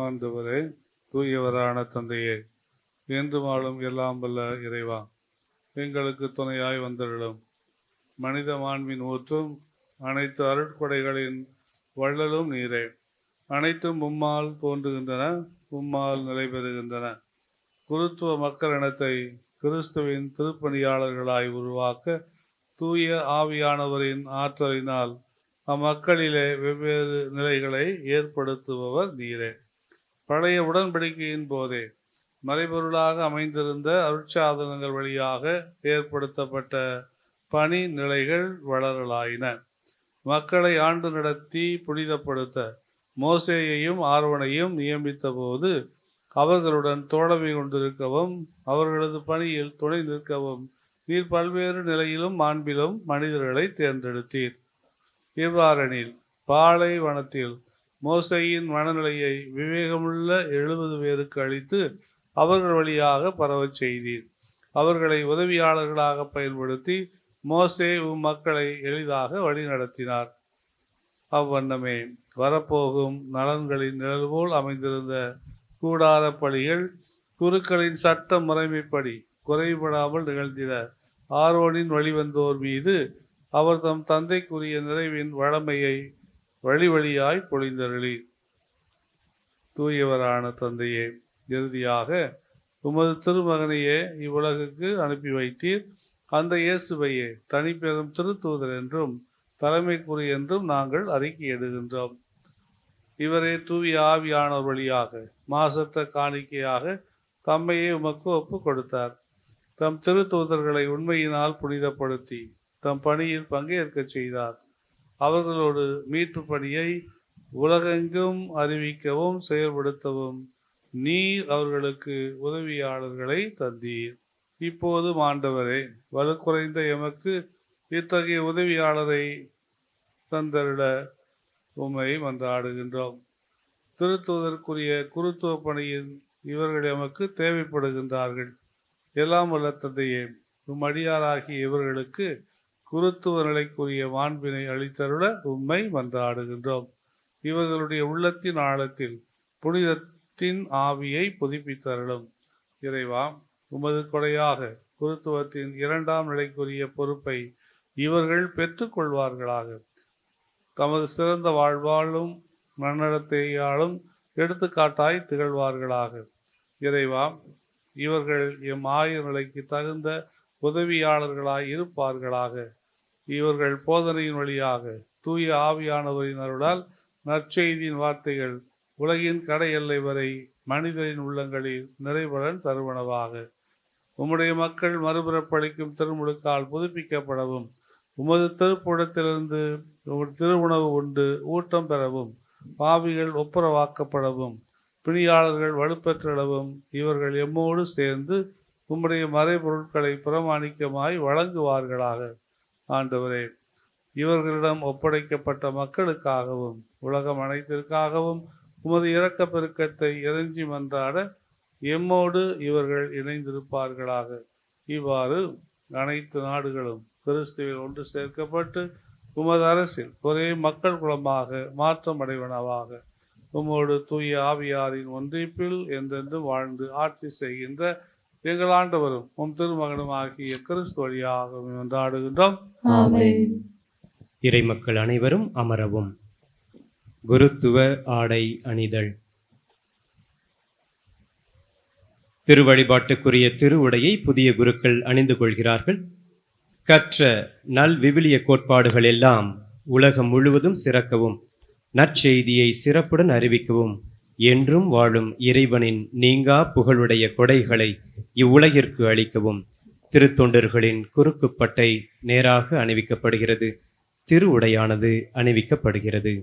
ஆண்டவரே, தூயவரான தந்தையே, என்று வாழும் எல்லாம் வல்ல இறைவா, எங்களுக்கு துணையாய் வந்தருளும். மனித மாண்பின் ஊற்றும் அனைத்து அருட்கொடைகளின் வள்ளலும் நீரே. அனைத்தும் உம்மால் தோன்றுகின்றன, உம்மால் நிலை பெறுகின்றன. குருத்துவ மக்கள் இனத்தை கிறிஸ்துவின் திருப்பணியாளர்களாய் உருவாக்க தூய ஆவியானவரின் ஆற்றலினால் அம்மக்களிலே வெவ்வேறு நிலைகளை ஏற்படுத்துபவர் நீரே. பழைய உடன்படிக்கையின் போதே மறைபொருளாக அமைந்திருந்த அருட்சாதனங்கள் வழியாக ஏற்படுத்தப்பட்ட பணி நிலைகள் வளரலாயின. மக்களை ஆண்டு நடத்தி புனிதப்படுத்த மோசேயையும் ஆரோனையும் நியமித்த போது அவர்களுடன் தோழமை கொண்டிருக்கவும் அவர்களது பணியில் துணை நிற்கவும் நீர் பல்வேறு நிலையிலும் மாண்பிலும் மனிதர்களை தேர்ந்தெடுத்தீர். இவ்வாறெனில் பாலைவனத்தில் மோசையின் மனநிலையை விவேகமுள்ள 70 பேருக்கு அளித்து அவர்கள் வழியாக பரவச் செய்தீர். அவர்களை உதவியாளர்களாக பயன்படுத்தி மோசே மக்களை எளிதாக வழிநடத்தினார். அவ்வண்ணமே வரப்போகும் நலன்களின் நிழல் போல் அமைந்திருந்த கூடார பலிகள் குருக்களின் சட்ட முறைமைப்படி குறைபடாமல் நிகழ்ந்திட ஆரோனின் வழிவந்தோர் மீது அவர் தம் தந்தைக்குரிய நிறைவின் வழமையை வழி வழியாய் பொழிந்தருளி. தூயவரான தந்தையே, இறுதியாக உமது திருமகனையே இவ்வுலகுக்கு அனுப்பி வைத்தீர். அந்த இயேசுவையே தனிப்பெரும் திருத்தூதர் என்றும் தலைமைக்குறி என்றும் நாங்கள் அறிக்கையிடுகின்றோம். இவரே தூய ஆவியானோர் வழியாக மாசற்ற காணிக்கையாக தம்மையே உமக்கு ஒப்பு கொடுத்தார். தம் திருத்தூதர்களை உண்மையினால் புனிதப்படுத்தி தம் பணியில் பங்கேற்க செய்தார். அவர்களோடு மீட்பு பணியை உலகெங்கும் அறிவிக்கவும் செயல்படுத்தவும் நீர் அவர்களுக்கு உதவியாளர்களை தந்தீர். இப்போது ஆண்டவரே, வலுக்குறைந்த எமக்கு இத்தகைய உதவியாளரை தந்தருள உம்மை மன்றாடுகின்றோம். திருத்துவதற்குரிய குருத்துவ பணியில் இவர்கள் எமக்கு தேவைப்படுகின்றார்கள். எல்லாம் வல்ல தந்தையே, அடியாராகிய இவர்களுக்கு குருத்துவ நிலைக்குரிய மாண்பினை அளித்தருள உம்மை மன்றாடுகின்றோம். இவர்களுடைய உள்ளத்தின் ஆழத்தில் புனிதத்தின் ஆவியை புதுப்பித்தருளும். இறைவா, உமது கொடையாக குருத்துவத்தின் 2ஆம் நிலைக்குரிய பொறுப்பை இவர்கள் பெற்றுக்கொள்வார்களாக. தமது சிறந்த வாழ்வாலும் நன்னடத்தையாலும் எடுத்துக்காட்டாய் திகழ்வார்களாக. இறைவா, இவர்கள் எம் ஆயர் நிலைக்கு தகுந்த உதவியாளர்களாய் இருப்பார்களாக. இவர்கள் போதனையின் வழியாக தூய ஆவியானவரின் அருளால் நற்செய்தியின் வார்த்தைகள் உலகின் கடை எல்லை வரை மனிதரின் உள்ளங்களில் நிறைவுடன் தருவனவாக. உம்முடைய மக்கள் மறுபிறப்பளிக்கும் திருமுழுக்கால் புதுப்பிக்கப்படவும் உமது திருப்புடத்திலிருந்து திருவுணவு உண்டு ஊட்டம் பெறவும் பாவிகள் ஒப்புரவாக்கப்படவும் பிணியாளர்கள் வலுப்பெற்றளவும் இவர்கள் எம்மோடு சேர்ந்து உம்முடைய மறைபொருட்களை பிரமாணிக்கமாய் வழங்குவார்களாக. ஆண்டவரே, இவர்களிடம் ஒப்படைக்கப்பட்ட மக்களுக்காகவும் உலகம் அனைத்திற்காகவும் உமது இரக்க பெருக்கத்தை இறைஞ்சி மன்றாட எம்மோடு இவர்கள் இணைந்திருப்பார்களாக. இவ்வாறு அனைத்து நாடுகளும் கிறிஸ்துவில் ஒன்று சேர்க்கப்பட்டு உமது அரசில் ஒரே மக்கள் குலமாக மாற்றம் அடைவனவாக. உம்மோடு தூய ஆவியாரின் ஒன்றிப்பில் என்றென்று வாழ்ந்து ஆட்சி செய்கின்ற எங்கள் ஆண்டவரும் உம் திருமகனும் ஆகிய கிறிஸ்து வழியாக மன்றாடுகின்றோம். இறை மக்கள் அனைவரும் அமரவும். குருத்துவ ஆடை அணிதல். திருவழிபாட்டுக்குரிய திருவுடையை புதிய குருக்கள் அணிந்து கொள்கிறார்கள். கற்ற நல் விவிலிய கோட்பாடுகள் எல்லாம் உலகம் முழுவதும் சிறக்கவும் நற்செய்தியை சிறப்புடன் அறிவிக்கவும் என்றும் வாழும் இறைவனின் நீங்கா புகழுடைய கொடைகளை இவ்வுலகிற்கு அளிக்கவும் திருத்தொண்டர்களின் குறுக்குப்பட்டை நேராக அணிவிக்கப்படுகிறது. திருவுடையானது அணிவிக்கப்படுகிறது.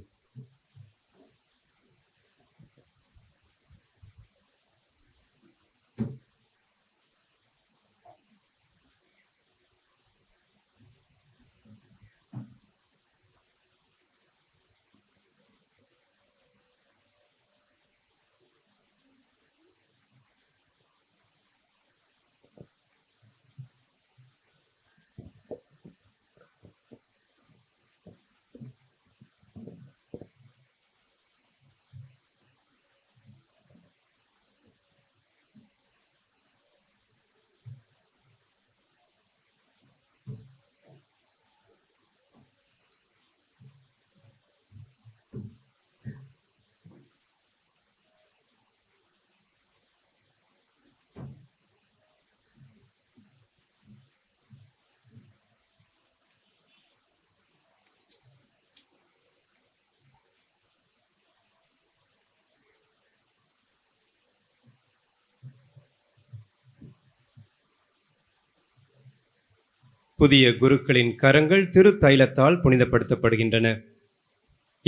புதிய குருக்களின் கரங்கள் திரு தைலத்தால் புனிதப்படுத்தப்படுகின்றன.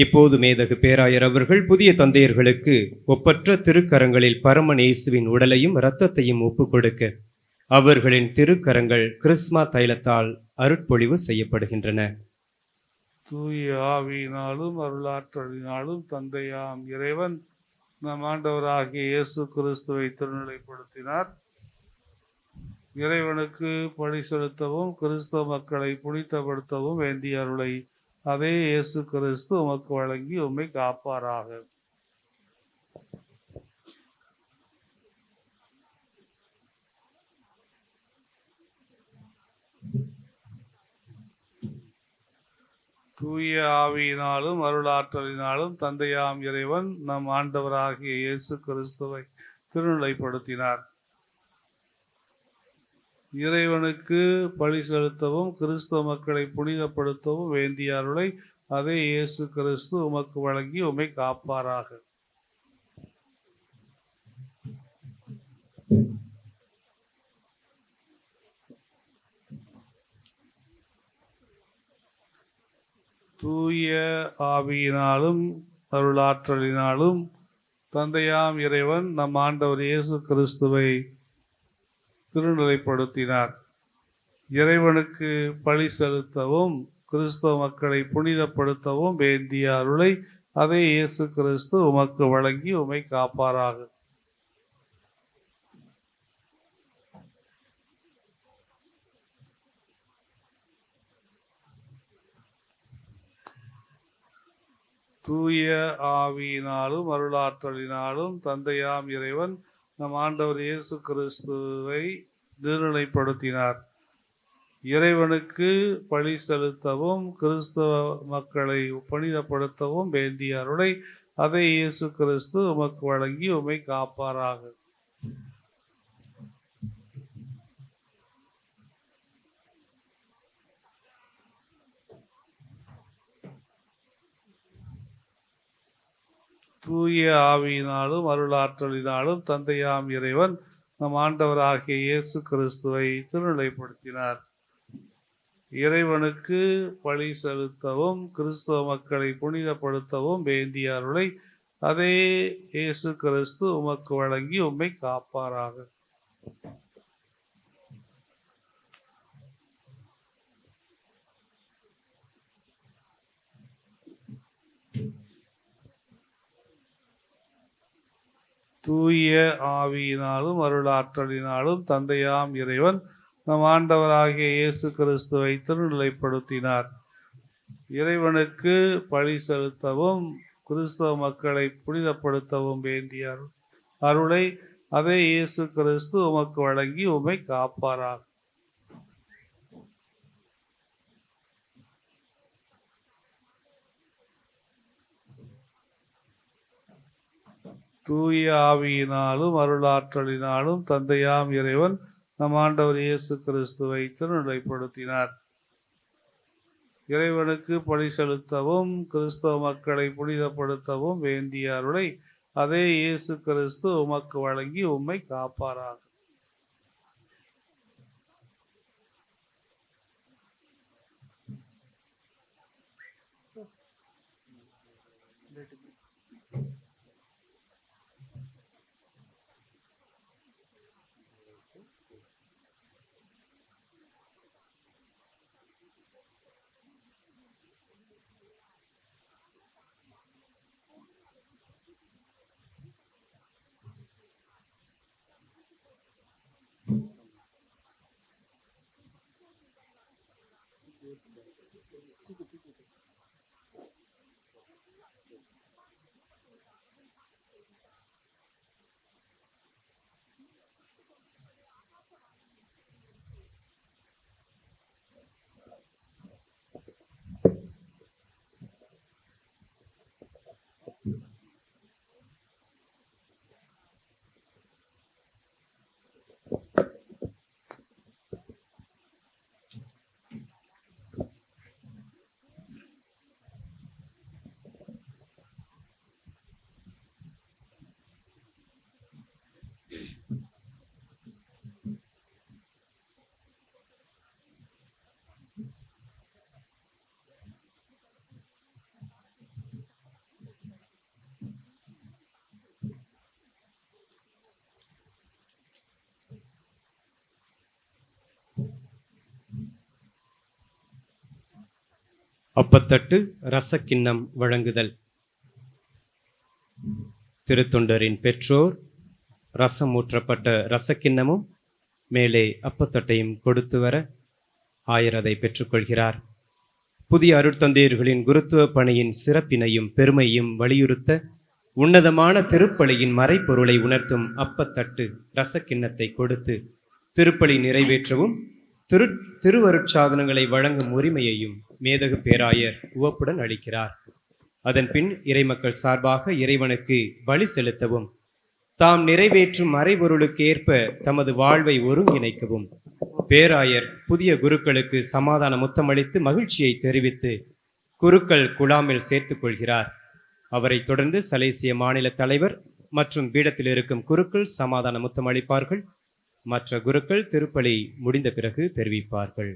இப்போது மேதகு பேராயர் அவர்கள் புதிய தந்தையர்களுக்கு ஒப்பற்ற திருக்கரங்களில் பரமன் இயேசுவின் உடலையும் இரத்தத்தையும் ஒப்புக் கொடுக்க அவர்களின் திருக்கரங்கள் கிறிஸ்மா தைலத்தால் அருட்பொழிவு செய்யப்படுகின்றன. தூய ஆவியினாலும் அருளாற்றலினாலும் தந்தையாம் இறைவன் நம் ஆண்டவராகிய இயேசு கிறிஸ்துவை திருநிலைப்படுத்தினார். இறைவனுக்கு பழி செலுத்தவும் கிறிஸ்தவ மக்களை புனிதப்படுத்தவும் வேண்டிய அருளை அதே இயேசு கிறிஸ்து உமக்கு வழங்கி உம்மை காப்பாராக. தூய ஆவியினாலும் அருளாற்றலினாலும் தந்தையாம் இறைவன் நம் ஆண்டவராகிய இயேசு கிறிஸ்துவை திருநிலைப்படுத்தினார். இறைவனுக்கு பழி செலுத்தவும் கிறிஸ்தவ மக்களை புனிதப்படுத்தவும் வேண்டிய அருளை அதே இயேசு கிறிஸ்து உமக்கு வழங்கி உம்மை காப்பாராக. தூய ஆவியினாலும் அருளாற்றலினாலும் தந்தையாம் இறைவன் நம் ஆண்டவர் இயேசு கிறிஸ்துவை திருநிலைப்படுத்தினார். இறைவனுக்கு பழி செலுத்தவும் கிறிஸ்தவ மக்களை புனிதப்படுத்தவும் வேண்டிய அருளை அதே இயேசு கிறிஸ்து உமக்கு வழங்கி உம்மை காப்பாராக. தூய ஆவியினாலும் அருளாற்றலினாலும் தந்தையாம் இறைவன் நம் ஆண்டவர் இயேசு கிறிஸ்துவை திருநிலைப்படுத்தினார். இறைவனுக்கு பழி செலுத்தவும் கிறிஸ்தவ மக்களை புனிதப்படுத்தவும் வேண்டிய அருளை அதை இயேசு கிறிஸ்து உமக்கு வழங்கி உம்மை காப்பாராக. தூய ஆவியினாலும் அருளாற்றலினாலும் தந்தையாம் இறைவன் நம் ஆண்டவராகிய இயேசு கிறிஸ்துவை திருநிலைப்படுத்தினார். இறைவனுக்கு பழி செலுத்தவும் கிறிஸ்தவ மக்களை புனிதப்படுத்தவும் வேண்டிய அருளை அதே இயேசு கிறிஸ்து உமக்கு வழங்கி உம்மை காப்பாராக. தூய ஆவியினாலும் அருளாற்றலினாலும் தந்தையாம் இறைவன் நம் ஆண்டவராகிய இயேசு கிறிஸ்துவை திருநிலைப்படுத்தினார். இறைவனுக்கு பழி செலுத்தவும் கிறிஸ்தவ மக்களை புனிதப்படுத்தவும் வேண்டிய அருளை அதே இயேசு கிறிஸ்து உமக்கு வழங்கி உம்மை காப்பாராக. தூய ஆவியினாலும் அருளாற்றலினாலும் தந்தையாம் இறைவன் நம் ஆண்டவர் இயேசு கிறிஸ்துவை திருநிலைப்படுத்தினார். இறைவனுக்கு பழி செலுத்தவும் கிறிஸ்தவ மக்களை புனிதப்படுத்தவும் வேண்டிய அருளை அதே இயேசு கிறிஸ்து உமக்கு வழங்கி உம்மை காப்பாராக. அப்பத்தட்டு இரசக்கிண்ணம் வழங்குதல். திருத்தொண்டரின் பெற்றோர் ரசம் ஊற்றப்பட்ட இரசக்கிண்ணமும் மேலே அப்பத்தட்டையும் கொடுத்து வர ஆயர் அதை பெற்றுக்கொள்கிறார். புதிய அருட்தந்தையர்களின் குருத்துவ பணியின் சிறப்பினையும் பெருமையும் வலியுறுத்த உன்னதமான திருப்பலியின் மறைப்பொருளை உணர்த்தும் அப்பத்தட்டு இரசக்கிண்ணத்தை கொடுத்து திருப்பலி நிறைவேற்றவும் திருவருட்சாதனங்களை வழங்கும் உரிமையையும் மேதகு பேராயர் உவப்புடன் அளிக்கிறார். அதன் பின் இறைமக்கள் சார்பாக இறைவனுக்கு பலி செலுத்தவும் தாம் நிறைவேற்றும் மறைபொருளுக்கு ஏற்ப தமது வாழ்வை ஒருங்கிணைக்கவும் பேராயர் புதிய குருக்களுக்கு சமாதான முத்தமளித்து மகிழ்ச்சியை தெரிவித்து குருக்கள் குழாமில் சேர்த்துக் கொள்கிறார். அவரை தொடர்ந்து சலேசிய மாநில தலைவர் மற்றும் பீடத்தில் இருக்கும் குருக்கள் சமாதான முத்தமளிப்பார்கள். மற்ற குருக்கள் திருப்பலி முடிந்த பிறகு தெரிவிப்பார்கள்.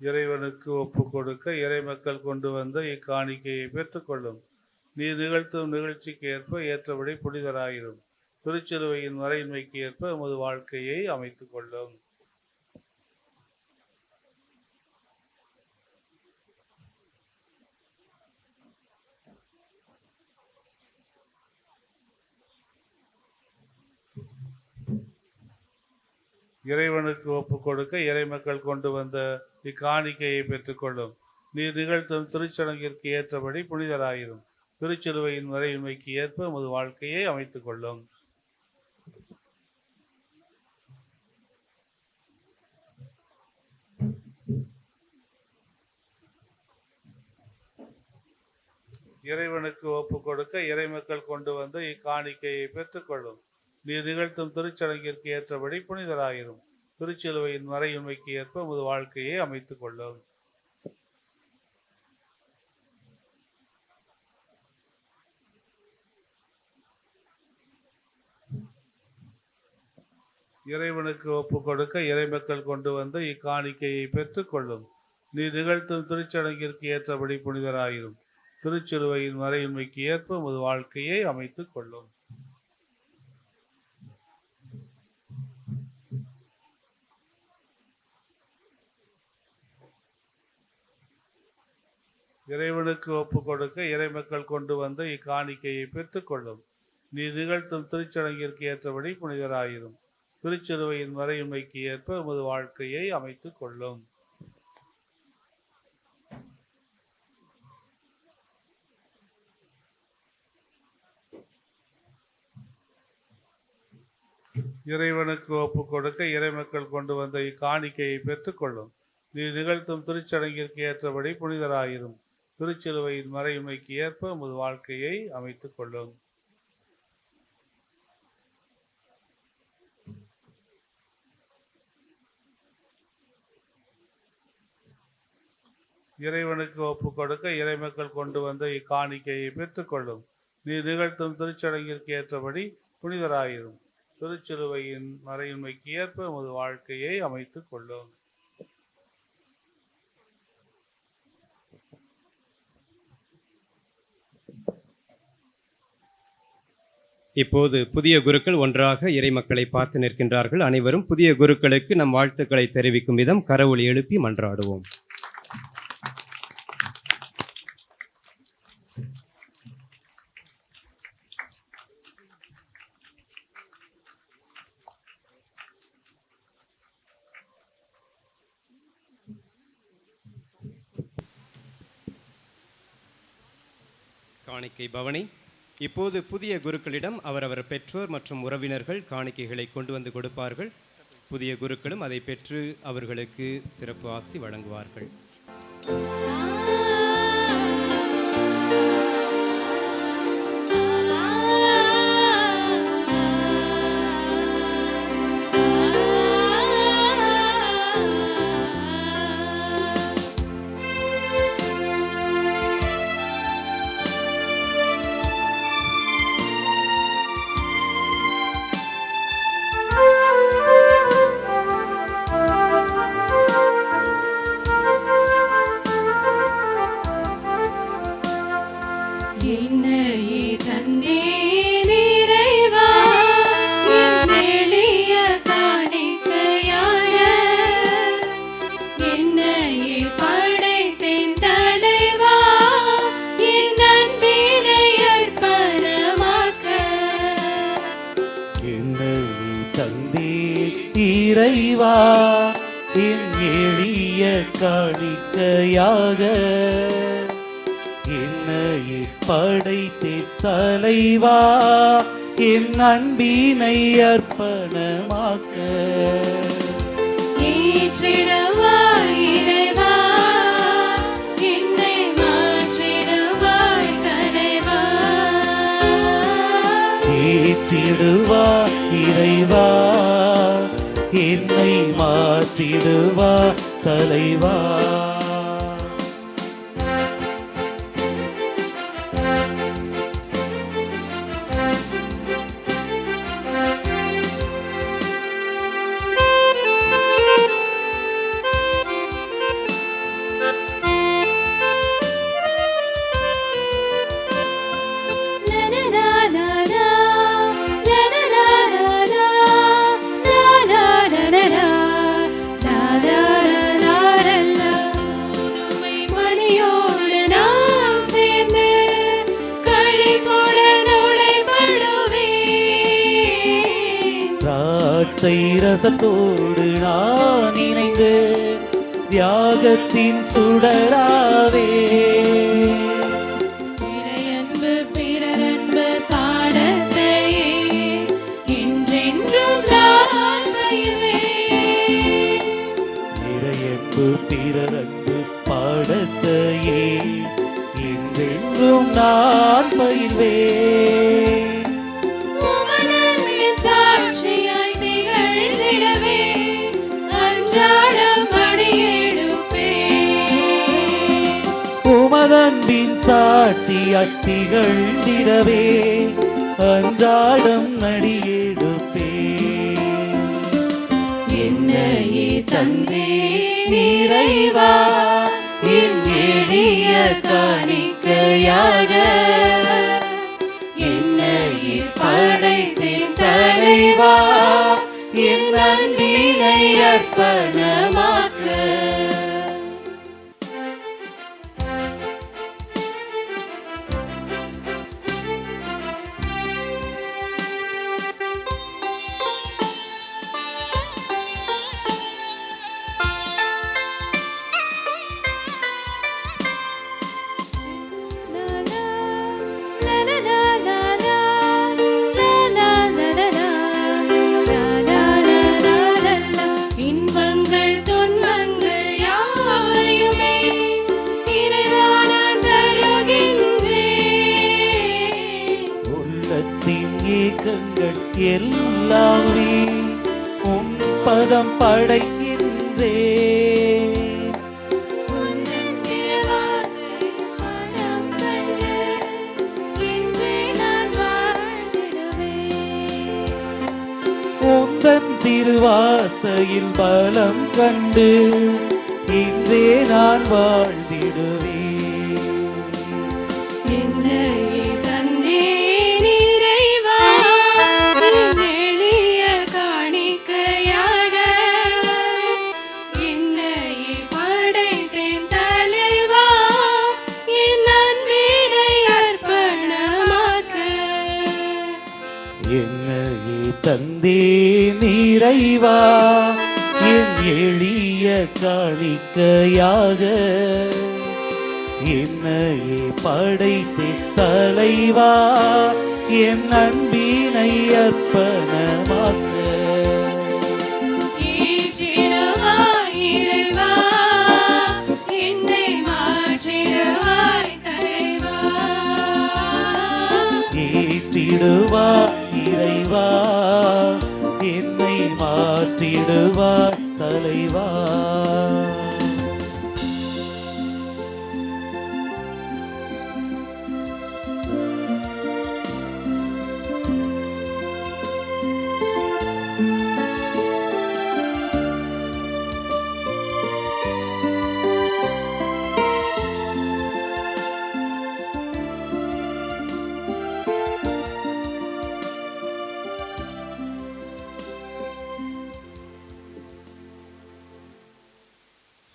இறைவனுக்கு ஒப்பு கொடுக்க இறைமக்கள் கொண்டு வந்த இக்காணிக்கையை பெற்றுக்கொள்ளும். நீர் நிகழ்த்தும் நிகழ்ச்சிக்கு ஏற்ப ஏற்றபடி புனிதராயிரும். திருச்சிலுவையின் மறையின்மைக்கு ஏற்ப உமது வாழ்க்கையை அமைத்துக் கொள்ளும். இறைவனுக்கு ஒப்பு கொடுக்க இறைமக்கள் கொண்டு வந்த இக்காணிக்கையை பெற்றுக்கொள்ளும். நீர் நிகழ்த்தும் திருச்சடங்கிற்கு ஏற்றபடி புனிதராயிரும். திருச்சிலுவையின் மறையின்மைக்கு ஏற்ப உமது வாழ்க்கையை அமைத்துக் கொள்ளும். இறைவனுக்கு ஒப்பு கொடுக்க இறைமக்கள் கொண்டு வந்த இக்காணிக்கையை பெற்றுக்கொள்ளும். நீர் நிகழ்த்தும் திருச்சடங்கிற்கு ஏற்றபடி புனிதராயிரும். திருச்சிலுவையின் மறையுண்மைக்கு ஏற்ப உமது வாழ்க்கையை அமைத்துக் கொள்ளும். இறைவனுக்கு ஒப்பு கொடுக்க இறைமக்கள் கொண்டு வந்த இக்காணிக்கையை பெற்றுக்கொள்ளும். நீர் நிகழ்த்தும் திருச்சடங்கிற்கு ஏற்றபடி புனிதராயிரும். திருச்சிலுவையின் மறையுண்மைக்கு ஏற்ப உமது வாழ்க்கையை அமைத்துக் கொள்ளும். இறைவனுக்கு ஒப்பு கொடுக்க இறைமக்கள் கொண்டு வந்த இக்காணிக்கையை பெற்றுக்கொள்ளும். நீர் நிகழ்த்தும் திருச்சடங்கிற்கு ஏற்றபடி புனிதராயிரும். திருச்சிலுவையின் மறையுண்மைக்கு ஏற்ப உமது வாழ்க்கையை அமைத்துக் கொள்ளும். இறைவனுக்கு ஒப்பு கொடுக்க இறைமக்கள் கொண்டு வந்த இக்காணிக்கையை பெற்றுக்கொள்ளும். நீர் நிகழ்த்தும் திருச்சடங்கிற்கு ஏற்றபடி புனிதராயிரும். திருச்சிலுவையின் மறையுண்மைக்கு ஏற்ப உமது வாழ்க்கையை அமைத்துக் கொள்ளும். இறைவனுக்கு ஒப்பு கொடுக்க இறைமக்கள் கொண்டு வந்த இக்காணிக்கையை பெற்றுக்கொள்ளும். நீர் நிகழ்த்தும் திருச்சடங்கிற்கு ஏற்றபடி புனிதராயிரும். திருச்சிலுவையின் மறையுண்மைக்கு ஏற்ப உமது வாழ்க்கையை அமைத்துக் கொள்ளும். இப்போது புதிய குருக்கள் ஒன்றாக இறைமக்களை பார்த்து நிற்கின்றார்கள். அனைவரும் புதிய குருக்களுக்கு நம் வாழ்த்துக்களை தெரிவிக்கும் விதம் கரவொலி எழுப்பி மன்றாடுவோம். காணிக்கை பவனி. இப்போது புதிய குருக்களிடம் அவரவர் பெற்றோர் மற்றும் உறவினர்கள் காணிக்கைகளை கொண்டு வந்து கொடுப்பார்கள். புதிய குருக்களும் அதை பெற்று அவர்களுக்கு சிறப்பு ஆசி வழங்குவார்கள். தலைவா என் எளிய காணிக்கையாக என்னையே படைத்தே தலைவா என் அன்பினை அர்ப்பணமாக்க ஏற்றிடுவாய் இறைவா, என்னை மாற்றிடுவாய் தலைவா. ஏற்றிடுவாய் இறைவா என்னை மாற்றிடுவாய் தலைவா. மணியோடு நான் சேர்ந்து களிப்போட நுழைபடுவேன். திராட்சை ரசத்தோடு நான் இணைந்து தியாகத்தின் சுடராவே இறையன்பு பிறரன்பு பாடத்தையே என்றென்றும் நான் பயில்வேன். இறையன்பு பிறரன்பு பாடத்தையே என்றென்றும் நான் பயில்வேன். உமதன்பின் சாட்சியாய் திகழ்ந்திடவே அன்றாடம் அடியெடுப்பேன். உமதன்பின் சாட்சியாய் திகழ்ந்திடவே அன்றாடம் அடியெடுப்பேன். என்னையே தந்தே இறைவா என் எளிய காணிக்கையாக என்னையே படைத்தேன் தலைவா என் அன்பினை அர்ப்பணமாக்க. இன்பங்கள் துன்பங்கள் யாவையுமே இறைவா நான் தருகின்றேன். உள்ளத்தின் ஏக்கங்கள் எல்லாமே உன் பதம் படைக்கின்றேன். உந்தன் திருவார்த்தை மனம் கண்டு இன்றே நான் வாழ்ந்திடுவேன். உந்தன் திருவார்த்தையில் பலம் கண்டு இன்றே நான் வாழ்ந்திடுவேன். என்னையே தந்தேன் இறைவா, என் எளிய காணிக்கையாக. என்னையே படைத்தேன் தலைவா, என் அன்பினை அர்ப்பணமாக்க. என்னையே தந்தே இறைவா என் எளிய காணிக்கையாக என்னையே படைத்தே தலைவா என் அன்பினை அர்ப்பணமாக்க. ஏற்றிடுவாய் இறைவா, என்னை மாற்றிடுவாய் தலைவா. ஏற்றிடுவாய் இறைவா என்னை மாற்றிடுவாய் தலைவா.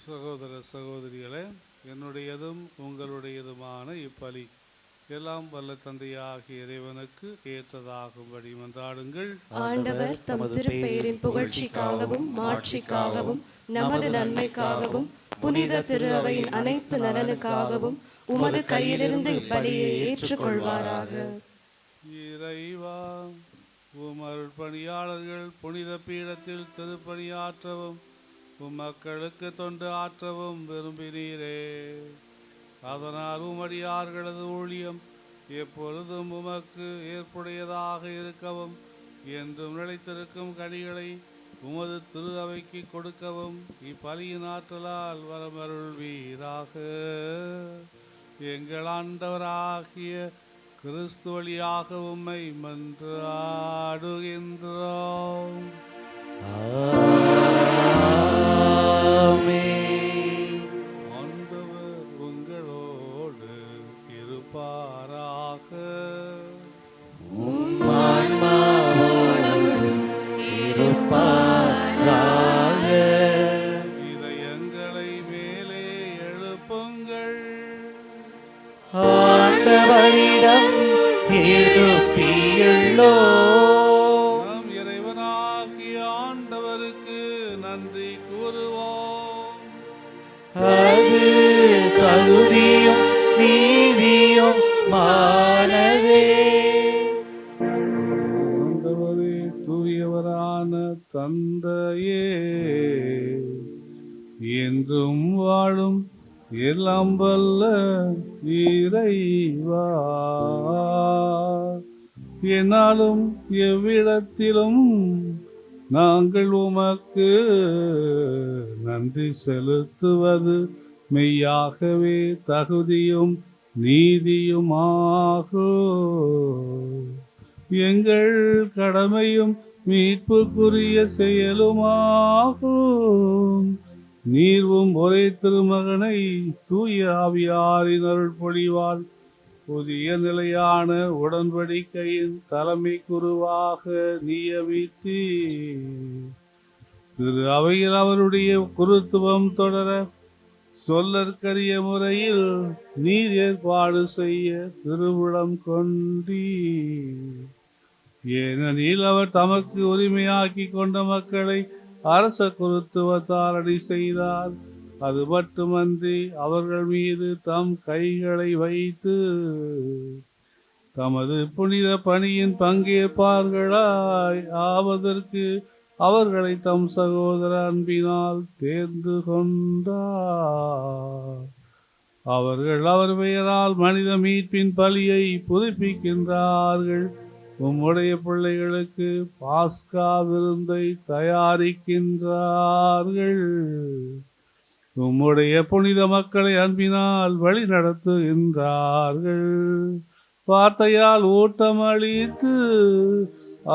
சகோதர சகோதரிகளே, என்னுடையதும் உங்களுடையதுமான இப்பலி எல்லாம் வல்ல தந்தையாகிய இறைவனுக்கு ஏற்றதாகும்படி மன்றாடுங்கள். ஆண்டவர் தம் திருப்பெயரின் புகழ்ச்சிக்காகவும் மாட்சிக்காகவும் நமது நன்மைக்காகவும் புனித திரு அவையின் அனைத்து நலனுக்காகவும் உமது கையிலிருந்து இப்பலியை ஏற்றுக்கொள்வாராக. இறைவா, உமர் பணியாளர்கள் புனித பீடத்தில் திருப்பணியாற்றவும் மக்களுக்கு தொண்டு ஆற்றவும் விரும்பினீரே. அதனால் உமடியார்களது ஊழியம் எப்பொழுதும் உமக்கு ஏற்புடையதாக இருக்கவும் என்றும் நிலைத்திருக்கும் கனிகளை உமது திரு அவைக்கு கொடுக்கவும் இப்பலியின் ஆற்றலால் வரமருள்வீராக. எங்கள் ஆண்டவராகிய கிறிஸ்து வழியாக உம்மை மன்றாடுகின்றோம். ஆண்டவர் உங்களோடு இருப்பாராக. இதயங்களை மேலே எழுப்புங்கள். ஆண்டவரிடம் எழுப்பியுள்ளோம். நம் இறைவனாகிய ஆண்டவருக்கு நன்றி கூறுவோம். அது தகுதியும் நீதியும் மானதே. ஆண்டவரே, தூயவரான தந்தையே, என்றும் வாழும் எல்லாம் வல்ல இறைவா, என்னாலும் எவ்விடத்திலும் நாங்கள் உமக்கு நன்றி செலுத்துவது மெய்யாகவே தகுதியும் நீதியுமாகும். எங்கள் கடமையும் மீட்புக்குரிய செயலுமாகும். நீர்வும் ஒரே திருமகனை தூய ஆவியாரின் அருள் பொழிவால் புதிய நிலையான உடன்படிக்கையின் தலைமை குருவாக நியமித்தி திரு அவையில் அவருடைய குருத்துவம் தொடர சொல்லற்கரிய முறையில் நீர் ஏற்பாடு செய்ய திருவுளம் கொண்டீ. ஏனெனில் அவர் தமக்கு உரிமையாக்கி கொண்ட மக்களை அரச குருத்துவத்தால் அடி செய்தார். அது மட்டுமன்றி அவர்கள் மீது தம் கைகளை வைத்து தமது புனித பணியின் பங்கேற்பார்களாய் ஆவதற்கு அவர்களை தம் சகோதர அன்பினால் தேர்ந்து கொண்டார். அவர்கள் அவர் பெயரால் மனித மீட்பின் பலியை புதுப்பிக்கின்றார்கள். உம்முடைய பிள்ளைகளுக்கு பாஸ்கா விருந்தை தயாரிக்கின்றார்கள். உம்முடைய புனித மக்களை அன்பினால் வழி நடத்துகின்றார்கள். வார்த்தையால் ஊட்டமளித்து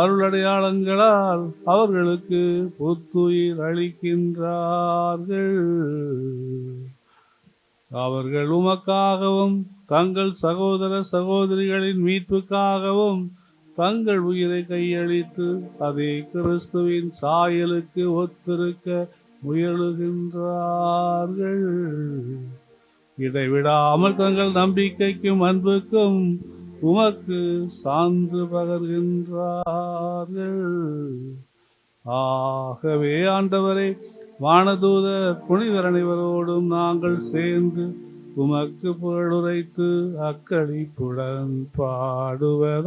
அருளடையாளங்களால் அவர்களுக்கு புத்துயிர் அளிக்கின்றார்கள். அவர்கள் உமக்காகவும் தங்கள் சகோதர சகோதரிகளின் மீட்புக்காகவும் தங்கள் உயிரை கையளித்து அதே கிறிஸ்துவின் சாயலுக்கு ஒத்திருக்க முயலுகின்றார்கள். இடைவிடாமல் தங்கள் நம்பிக்கைக்கும் அன்புக்கும் உமக்கு சான்று பகர்கின்றார்கள். ஆகவே ஆண்டவரே, வானதூத புனிதர் அனைவரோடும் நாங்கள் சேர்ந்து உமக்கு புகழுரைத்து அக்களிப்புடன் பாடுவதாவது.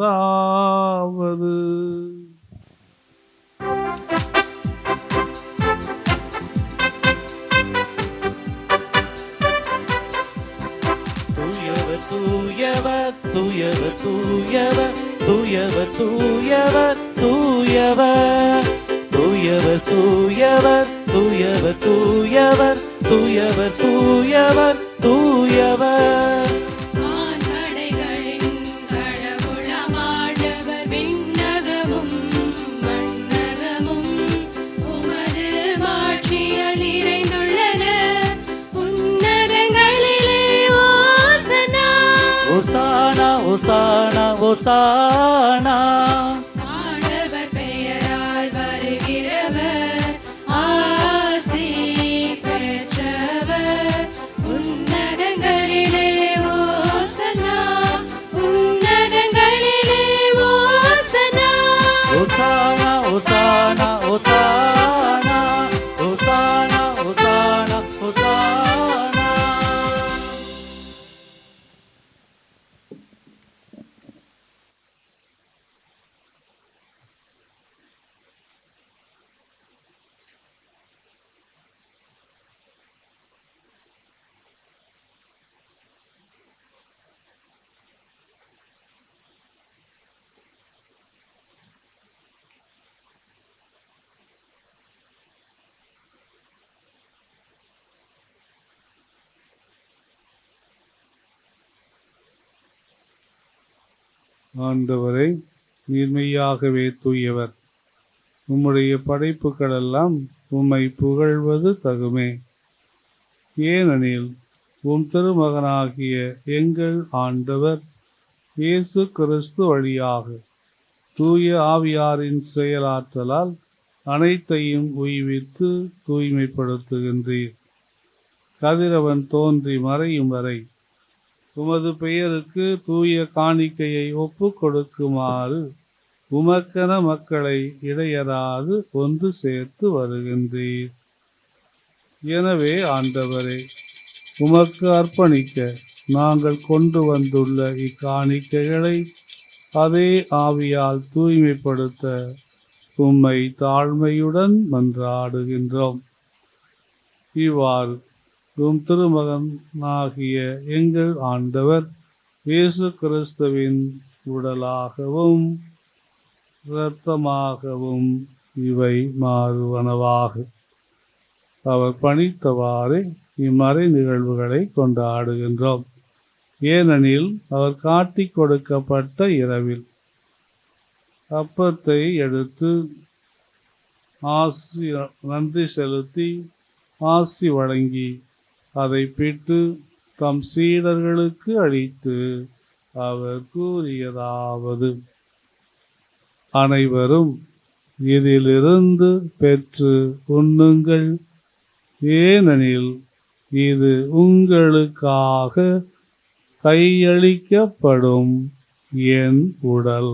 தூயவர் தூயவர் தூயவர் தூயவர் தூயவர் தூயவர் தூயவர் தூயவர் தூயவர் தூயவர் தூயவர் தூயவர் தூயவர் தூயவர். மான்படைகளின் கடவுளமாண்டவர் விண்ணகமும் மண்ணகமும் உமது மாட்சியால் நிறைந்துள்ளன. உன்னதங்களிலே ஓசனா ஓசானா ஓசானா ஓசானா. ஆண்டவர் பெயரால் வருகிறவர் ஆசி பெற்றவர். உன்னதங்களிலே ஓசனா ஆண்டவரை, நீர் மெய்யாகவே தூயவர். உம்முடைய படைப்புகளெல்லாம் உம்மை புகழ்வது தகுமே. ஏனெனில் உம் திருமகனாகிய எங்கள் ஆண்டவர் இயேசு கிறிஸ்து வழியாக தூய ஆவியாரின் செயலாற்றலால் அனைத்தையும் உய்வித்து தூய்மைப்படுத்துகின்றீர். கதிரவன் தோன்றி மறையும் வரை உமது பெயருக்கு தூய காணிக்கையை ஒப்பு கொடுக்குமாறு உமக்கென மக்களை இடையறாது ஒன்று சேர்த்து வருகின்றீர். எனவே ஆண்டவரே, உமக்கு அர்ப்பணிக்க நாங்கள் கொண்டு வந்துள்ள இக்காணிக்கைகளை அதே ஆவியால் தூய்மைப்படுத்த உம்மை தாழ்மையுடன் மன்றாடுகின்றோம். இவ்வாறு உம் திருமகனாகிய எங்கள் ஆண்டவர் இயேசு கிறிஸ்துவின் உடலாகவும் இரத்தமாகவும் இவை மாறுவனவாக. அவர் பணித்தவாறு இம்மறை நிகழ்வுகளை கொண்டாடுகின்றோம். ஏனெனில் அவர் காட்டிக் கொடுக்கப்பட்ட இரவில் அப்பத்தை எடுத்து நன்றி செலுத்தி ஆசி வழங்கி அதை பிட்டு தம் சீடர்களுக்கு அளித்து அவர் கூறியதாவது: அனைவரும் இதிலிருந்து பெற்று உண்ணுங்கள், ஏனெனில் இது உங்களுக்காக கையளிக்கப்படும் என் உடல்.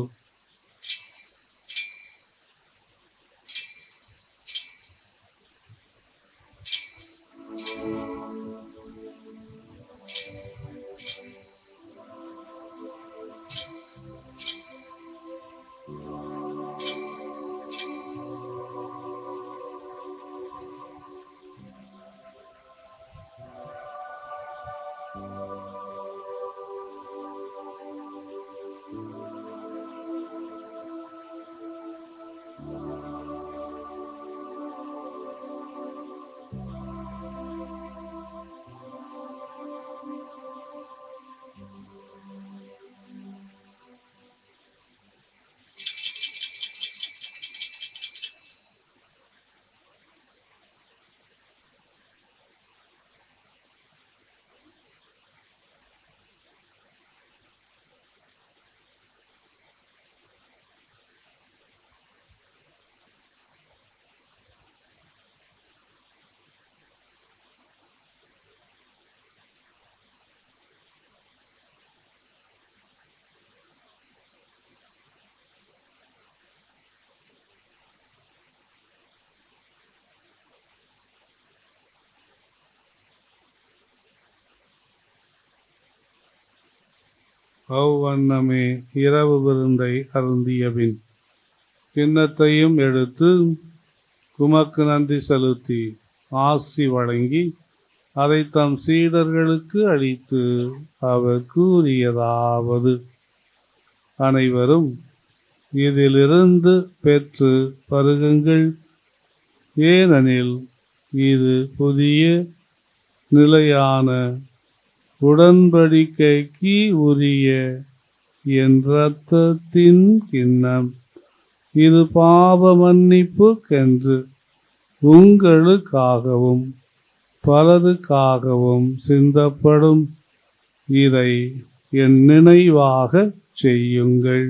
அவ்வண்ணமே இரவு விருந்தை அருந்தியபின் கிண்ணத்தையும் எடுத்து உமக்கு நன்றி செலுத்தி ஆசி வழங்கி அதை தம் சீடர்களுக்கு அளித்து அவர் கூறியதாவது: அனைவரும் இதிலிருந்து பெற்று பருகுங்கள், ஏனெனில் இது புதிய நிலையான உடன்படிக்கைக்கு உரிய என் இரத்தத்தின் கிண்ணம். இது பாவ மன்னிப்புக்கென்று உங்களுக்காகவும் பலருக்காகவும் சிந்தப்படும். இதை என் நினைவாகச் செய்யுங்கள்.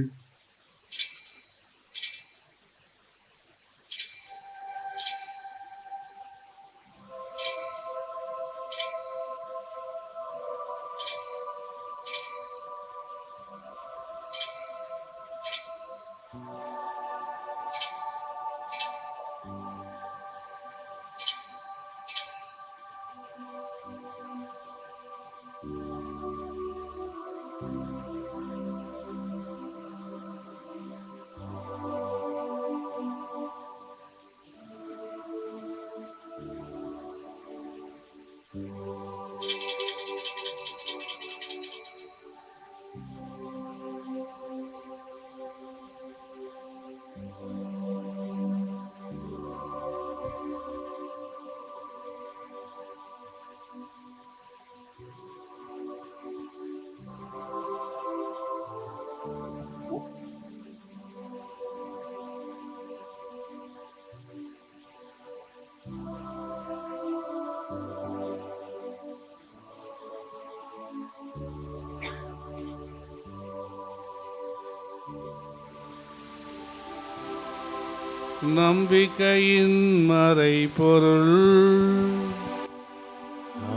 நம்பிக்கையின் மறைபொருள்.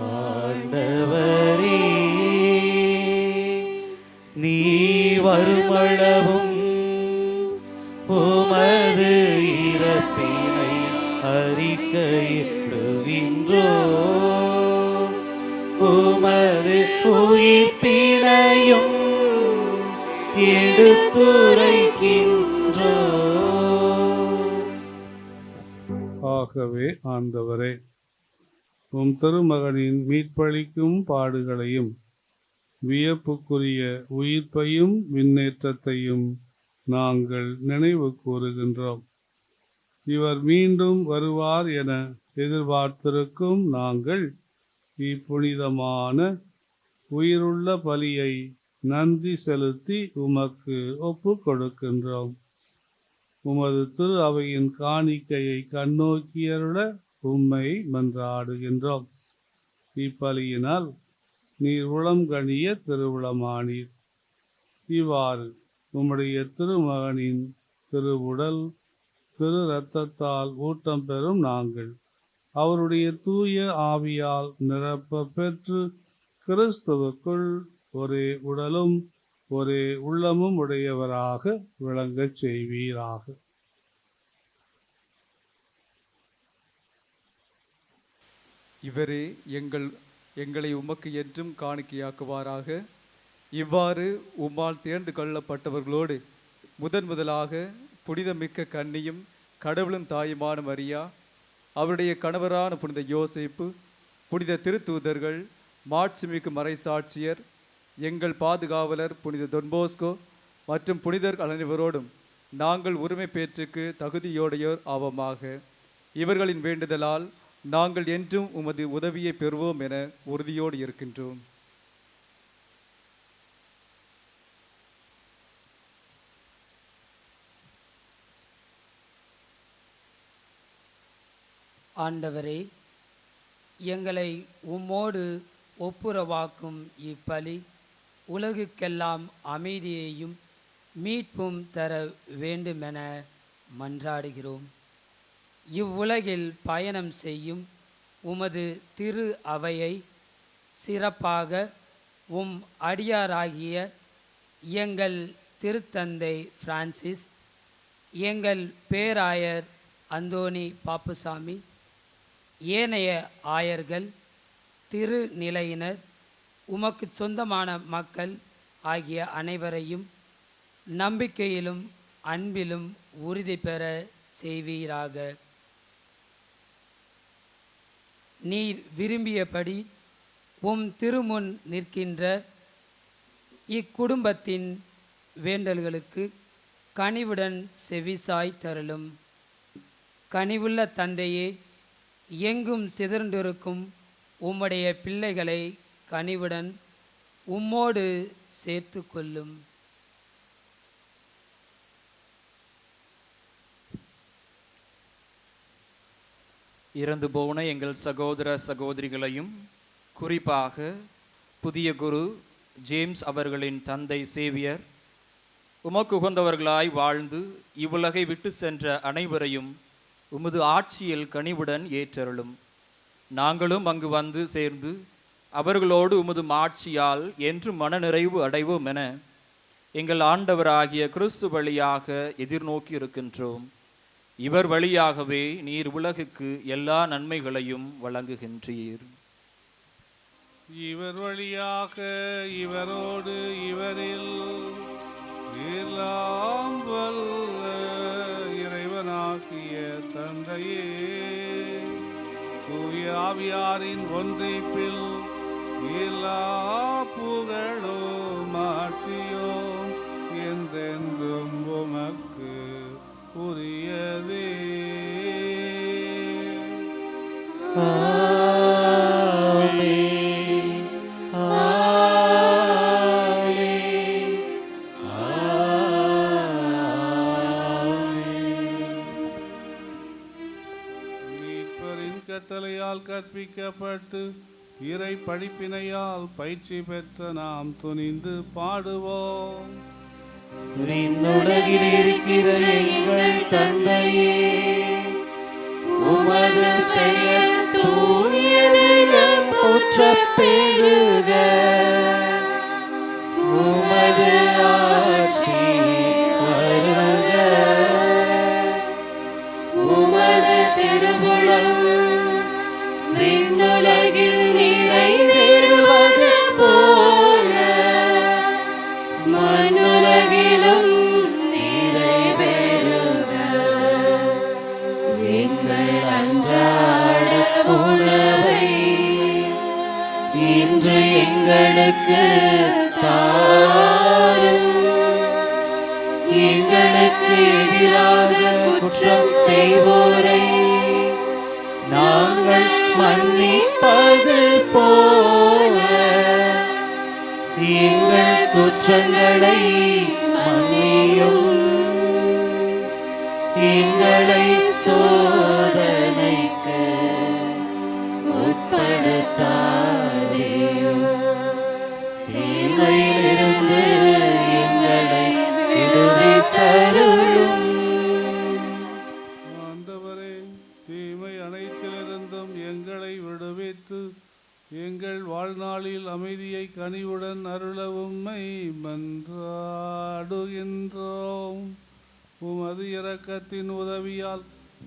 ஆண்டவரே, நீ வருமளவும் உமது இறப்பினை அறிக்கையிடுகின்றோம், உமது உயிர்ப்பினையும் எடுத்துரைக்கின்றோம். ஆகவே ஆண்டவரே, உம் திருமகனின் மீட்பளிக்கும் பாடுகளையும் வியப்புக்குரிய உயிர்ப்பையும் விண்ணேற்றத்தையும் நாங்கள் நினைவு கூறுகின்றோம். இவர் மீண்டும் வருவார் என எதிர்பார்த்திருக்கும் நாங்கள் இப்புனிதமான உயிருள்ள பலியை நன்றி செலுத்தி உமக்கு ஒப்பு கொடுக்கின்றோம். உமது திரு அவையின் காணிக்கையை கண்ணோக்கியருள உம்மை மன்றாடுகின்றோம். இப்பலியினால் நீர் உளம் கனிய திருவுளமானீர். இவ்வாறு உம்முடைய திருமகனின் திருவுடல் திரு இரத்தத்தால் ஊட்டம் பெறும் நாங்கள் அவருடைய தூய ஆவியால் நிரப்ப பெற்று கிறிஸ்துவுக்குள் ஒரே உடலும் ஒரே உள்ளமும் உடையவராக விளங்கச் செய்வீராக. இவரே எங்களை உமக்கு என்றும் காணிக்கையாக்குவாராக. இவ்வாறு உம்மால் தேர்ந்து கொள்ளப்பட்டவர்களோடு முதலாக புனிதமிக்க கன்னியும் கடவுளும் தாயுமான மரியா, அவருடைய கணவரான புனித யோசேப்பு, புனித திருத்தூதர்கள், மாட்சிமிக்கு மறைசாட்சியர், எங்கள் பாதுகாவலர் புனித தொன்போஸ்கோ மற்றும் புனிதர் அனைவரோடும் நாங்கள் உரிமை பேற்றுக்கு தகுதியோடையோர் ஆவோமாக. இவர்களின் வேண்டுதலால் நாங்கள் என்றும் உமது உதவியை பெறுவோம் என உறுதியோடு இருக்கின்றோம். ஆண்டவரே, எங்களை உம்மோடு ஒப்புரவாக்கும் இப்பலி உலகுக்கெல்லாம் அமைதியையும் மீட்பும் தர வேண்டுமென மன்றாடுகிறோம். இவ்வுலகில் பயணம் செய்யும் உமது திரு அவையை சிறப்பாக உம் அடியாராகிய எங்கள் திருத்தந்தை பிரான்சிஸ், எங்கள் பேராயர் அந்தோணி பாப்புசாமி, ஏனைய ஆயர்கள், திருநிலையினர், உமக்கு சொந்தமான மக்கள் ஆகிய அனைவரையும் நம்பிக்கையிலும் அன்பிலும் உறுதி பெற செய்வீராக. நீர் விரும்பியபடி உம் திருமுன் நிற்கின்ற இக்குடும்பத்தின் வேண்டல்களுக்கு கனிவுடன் செவிசாய் தருளும். கனிவுள்ள தந்தையே, எங்கும் சிதறண்டிருக்கும் உம்முடைய பிள்ளைகளை கனிவுடன் உம்மோடு சேர்த்து கொள்ளும். இறந்து போன எங்கள் சகோதர சகோதரிகளையும் குறிப்பாக புதிய குரு ஜேம்ஸ் அவர்களின் தந்தை சேவியர் உமக்கு உகந்தவர்களாய் வாழ்ந்து இவ்வுலகை விட்டு சென்ற அனைவரையும் உமது ஆட்சியில் கனிவுடன் ஏற்றருளும். நாங்களும் அங்கு வந்து சேர்ந்து அவர்களோடு உமது ஆட்சியால் என்று மனநிறைவு அடைவோம் என எங்கள் ஆண்டவராகிய கிறிஸ்து வழியாக எதிர்நோக்கி இருக்கின்றோம். இவர் வழியாகவே நீர் உலகுக்கு எல்லா நன்மைகளையும் வழங்குகின்றீர். இவர் வழியாக இவரோடு இவரில் எல்லாம் வல்ல இறைவனாகிய தந்தையே, தூய ஆவியாரின் ஒன்றிப்பில் எல்லா புகழும் ஆட்சியும் என்றென்றும் உமக்கு உரியதே. கட்டளையால் கற்பிக்கப்பட்டு இறை படிப்பினையால் பயிற்சி பெற்ற நாம் துணிந்து பாடுவோம். விண்ணுலகில் இருக்கிற எங்கள் தந்தையே, உமது பெயர் தூயதென போற்றப் பெறுக. உமது ஆட்சி வருக. உமது திருவுளம் விண்ணுலகில் நிறைவேறுவது போல மண்ணுலகிலும் நிறைவேறுக. எங்கள் அன்றாட உணவை இன்று எங்களுக்கு தாரும். எங்களுக்கு எதிராக குற்றம் செய்வோரை நாங்கள் மன்னிப்பது போல எங்கள் குற்றங்களை மன்னியும். எங்களை சோதனைக்கு உட்படுத்தாதேயும். தீமையிலிருந்து எங்களை விடுவித்தருளும். ஆண்டவரே, தீமை அனைத்திலிருந்தும் எங்களை விடுவித்து எங்கள் வாழ்நாளில் அமைதியை கனிவுடன் அருள உம்மை மன்றாடுகின்றோம். உமது இரக்கத்தின் உதவியால்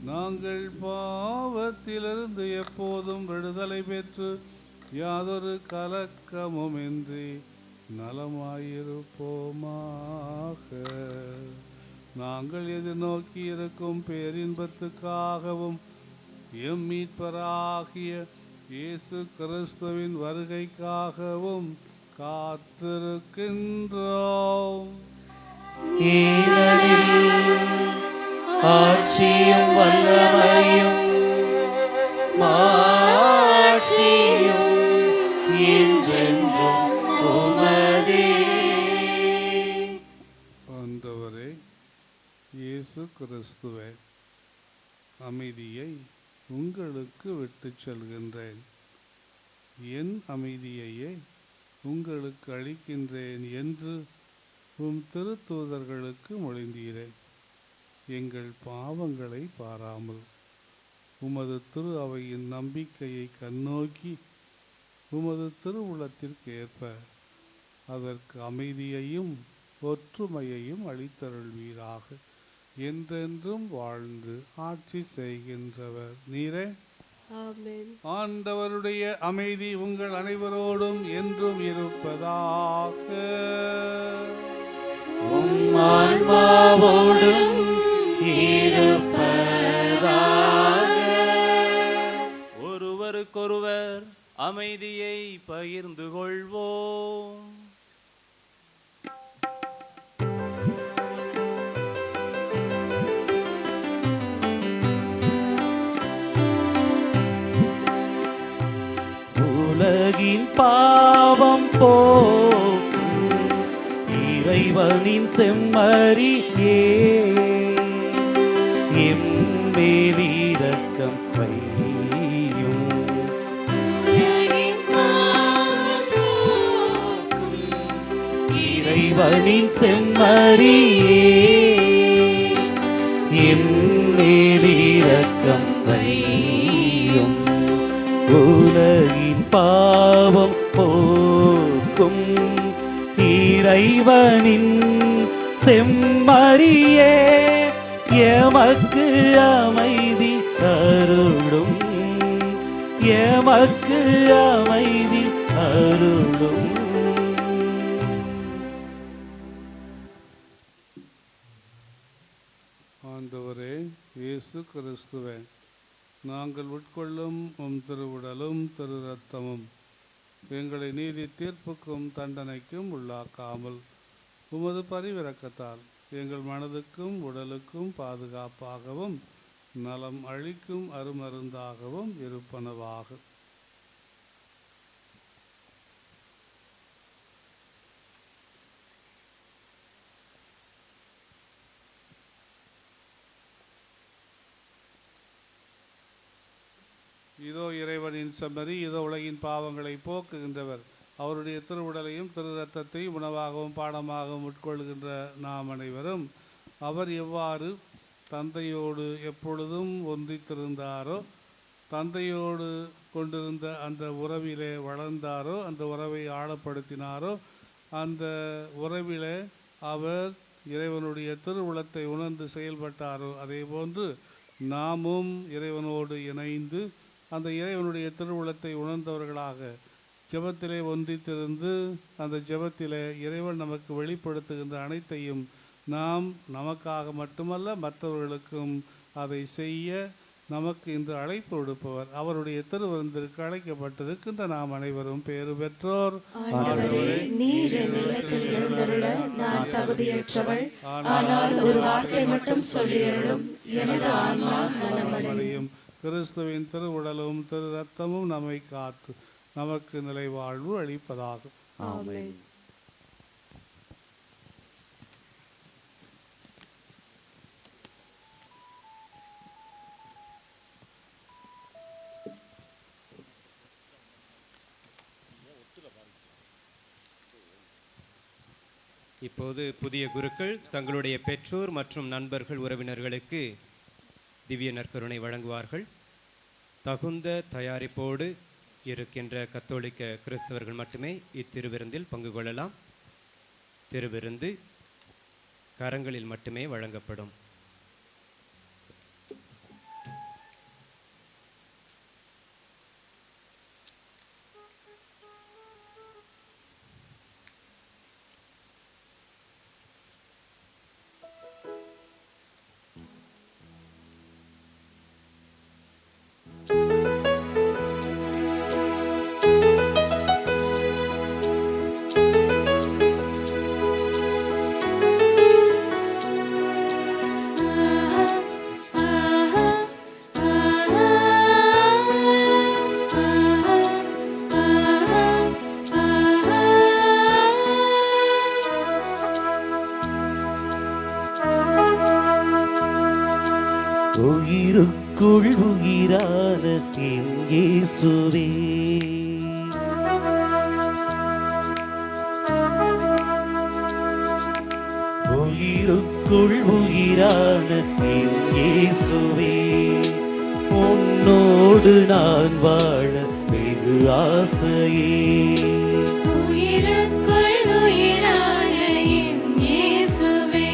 நாங்கள் பாவத்திலிருந்து எப்போதும் விடுதலை பெற்று யாதொரு கலக்கமுமின்றி நலமாயிருப்போமாக. நாங்கள் எதிர்நோக்கி இருக்கும் பேரின்பத்துக்காகவும் எம் மீட்பராகிய இயேசு கிறிஸ்துவின் வருகைக்காகவும் காத்திருக்கின்றோம். ஏனெனில் ஆட்சியும் வல்லமையும் மாட்சியும் என்றென்றும் உமதே. ஆண்டவரே இயேசு கிறிஸ்துவே, அமைதியை உங்களுக்கு விட்டுச் செல்கின்றேன். என் அமைதியையே உங்களுக்கு அளிக்கின்றேன் என்று உம் திருத்தூதர்களுக்கு மொழிந்தீரே. எங்கள் பாவங்களை பாராமல் உமது திரு அவையின் நம்பிக்கையை கண்ணோக்கி உமது திருவுளத்திற்கு ஏற்ப அதற்கு அமைதியையும் ஒற்றுமையையும் அளித்தருள்வீராக. என்றென்றும் வாழ்ந்து ஆட்சி செய்கின்றவர் நீரே. ஆண்டவருடைய அமைதி உங்கள் அனைவரோடும் என்றும் இருப்பதாக. உம் ஆன்மாவோடும் இருப்பதாக. ஒருவருக்கொருவர் அமைதியை பகிர்ந்து கொள்வோம். உலகின் பாவம் போக்கும் இறைவனின் செம்மறியே, எம்மேல் இரக்கம் வையும். இறைவனின் செம்மறியே, எம்மேல் இரக்கம் வையும். உலகின் பாவம் போக்கும் இறைவனின் செம்மறியே, எமக்கு அமைதி அருளும். எமக்கு அமைதி அருளும். ஆண்டவரே இயேசு கிறிஸ்துவே, நாங்கள் உட்கொள்ளும் உம் திருவுடலும் திரு ரத்தமும் எங்களை நீதி தீர்ப்புக்கும் தண்டனைக்கும் உள்ளாக்காமல் உமது பரிவிரக்கத்தால் எங்கள் மனதுக்கும் உடலுக்கும் பாதுகாப்பாகவும் நலம் அளிக்கும் அருமருந்தாகவும் இருப்பனவாக. இதோ இறைவனின் செம்மறி, இதோ உலகின் பாவங்களை போக்குகின்றவர். அவருடைய திருவுடலையும் திரு ரத்தத்தையும் உணவாகவும் பானமாகவும் உட்கொள்கின்ற நாம் அனைவரும் அவர் எவ்வாறு தந்தையோடு எப்பொழுதும் ஒன்றித்திருந்தாரோ, தந்தையோடு கொண்டிருந்த அந்த உறவிலே வளர்ந்தாரோ, அந்த உறவை ஆழப்படுத்தினாரோ, அந்த உறவிலே அவர் இறைவனுடைய திருவுளத்தை உணர்ந்து செயல்பட்டாரோ, அதே போன்று நாமும் இறைவனோடு இணைந்து அந்த இறைவனுடைய திருவுளத்தை உணர்ந்தவர்களாக ஜெபத்திலே ஒன்றித்திருந்து அந்த ஜெபத்திலே இறைவன் நமக்கு வெளிப்படுத்துகின்ற அனைத்தையும் நாம் நமக்காக மட்டுமல்ல மற்றவர்களுக்கும் அதை செய்ய நமக்கு இன்று அழைப்பு விடுப்பவர். அவருடைய திருவிருந்திற்கு அழைக்கப்பட்டிருக்கின்ற நாம் அனைவரும் பேறு பெற்றோர். ஆண்டவரே, நீர் என் இல்லத்தில் எழுந்தருள நான் தகுதியற்றவள். ஆனால் ஒரு வார்த்தை மட்டும் சொல்லியருளும், எனது ஆன்மா நலமடையும். கிறிஸ்துவின் திருவுடலும் திரு ரத்தமும் நம்மை காத்து நமக்கு நிலை வாழ்வு அளிப்பதாகும். ஆமென். இப்போது புதிய குருக்கள் தங்களுடைய பெற்றோர் மற்றும் நண்பர்கள் உறவினர்களுக்கு திவ்ய நற்கருணை வழங்குவார்கள். தகுந்த தயாரிப்போடு இருக்கின்ற கத்தோலிக்க கிறிஸ்தவர்கள் மட்டுமே இத்திருவிருந்தில் பங்கு கொள்ளலாம். திருவிருந்து கரங்களில் மட்டுமே வழங்கப்படும். உயிருக்குள் உயிரான என் இயேசுவே, உயிருக்குள் உயிரான என் இயேசுவே, உன்னோடு நான் வாழ வெகு ஆசையே. உயிருக்குள் உயிரான என் இயேசுவே,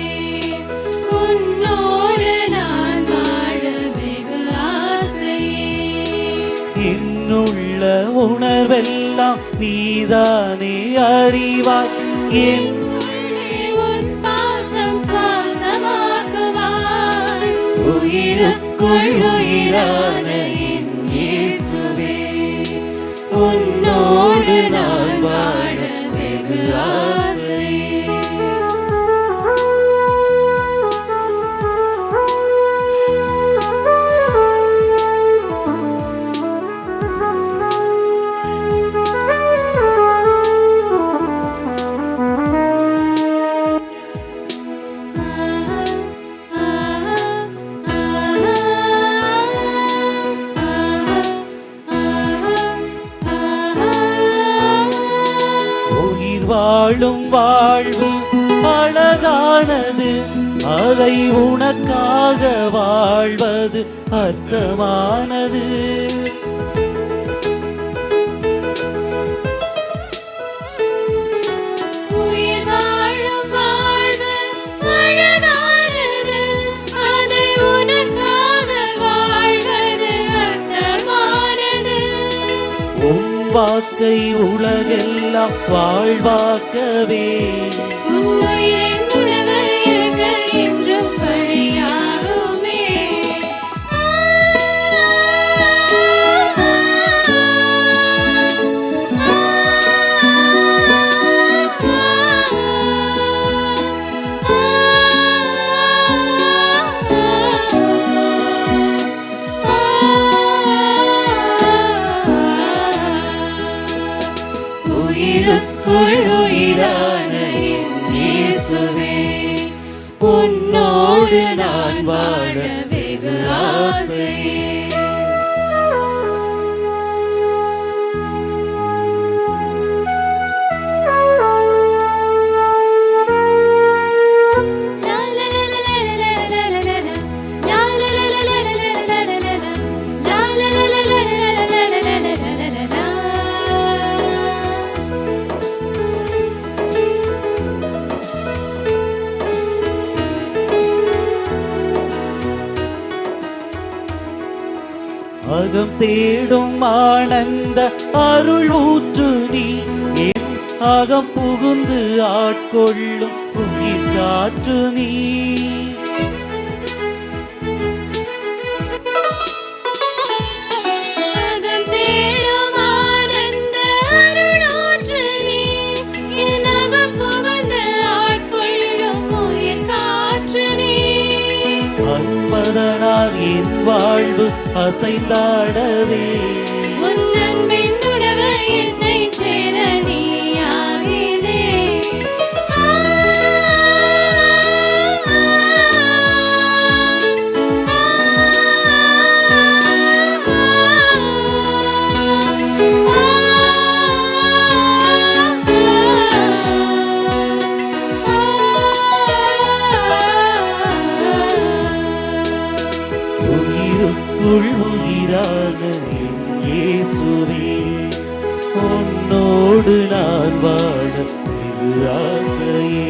உன்னோடு நான் வாழ வெகு ஆசையே. என்னுள்ள உணர்வெல்லாம் நீதானே அறிவாய், என் உள்ளே உன் பாசம் சுவாசமாக்குவாய். உயிருக்குள் உயிரான என் இயேசுவே, உன்னோடு நான் வாழ வெகு ஆசையே. உயிர் வாழும் வாழ்வு அழகானது, அதை உனக்காக வாழ்வது அர்த்தமானது. உயிர் வாழும் வாழ்வு அழகானது, அதை உனக்காக வாழ்வது அர்த்தமானது. உன் வாக்கை உலகெல்லாம் வாழ்வாக்கவே, உன் உயிரின் உணவு இருக்க என்றும் வழியாகுமே. உயிருக்குள் உயிரான என் இயேசுவே, உன்னோடு நான் வாழ வெகு ஆசையே. அகம் தேடும் ஆனந்த அருள் ஊற்று நீ, என் அகம் புகுந்து ஆட்கொள்ளும் உயிர் காற்று நீ. அகம் தேடும் ஆனந்த அருளூற்று நீ, என் அகம் புகுந்து ஆட்கொள்ளும் உயிர் காற்று நீ. அன்பதனால் என் வாழ்வு அசைந்தாடவே, உன் அன்பின் உணவு என்னை சேர நீயாகினே. உயிருக்குள் உயிரான என் இயேசுவே, உன்னோடு நான் வாழ திரு ஆசையே.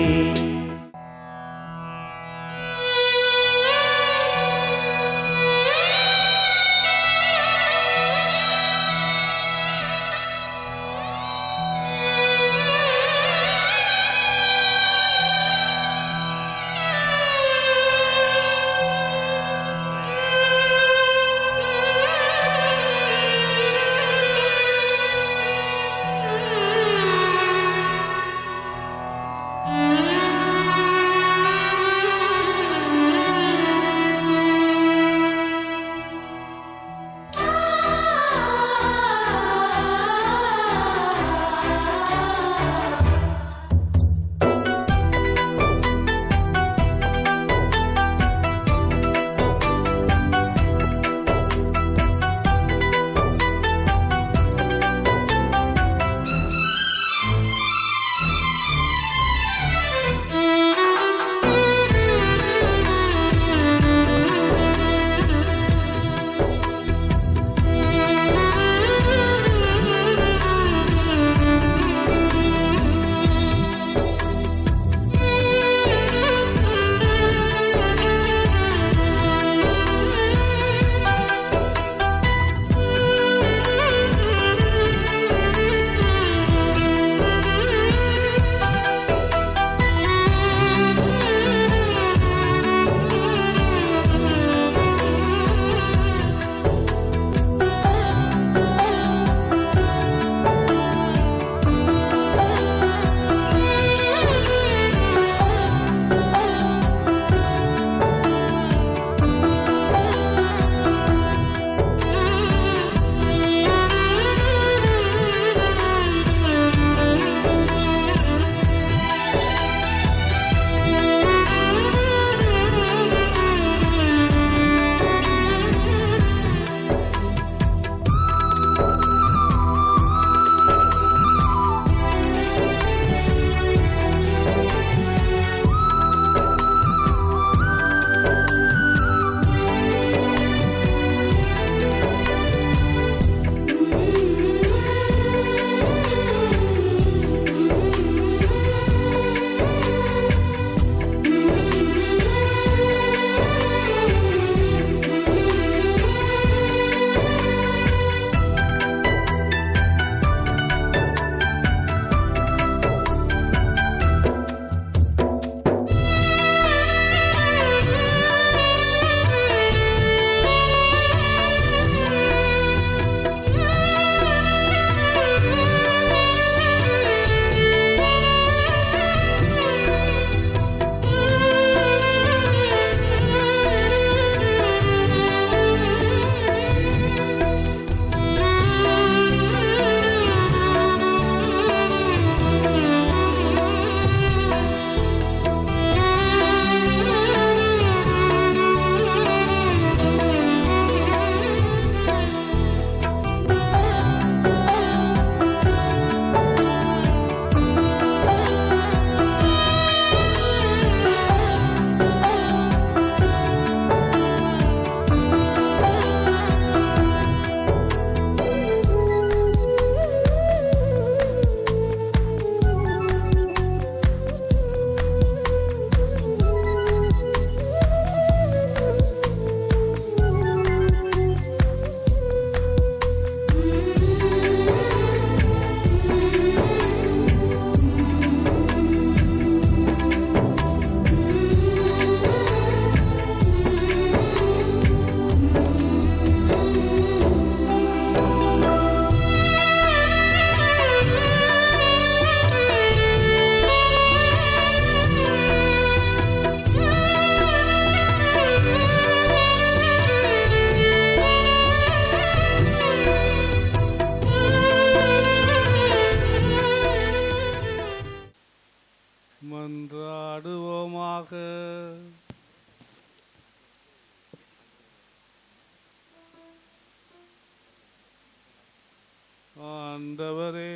ஆண்டவரே,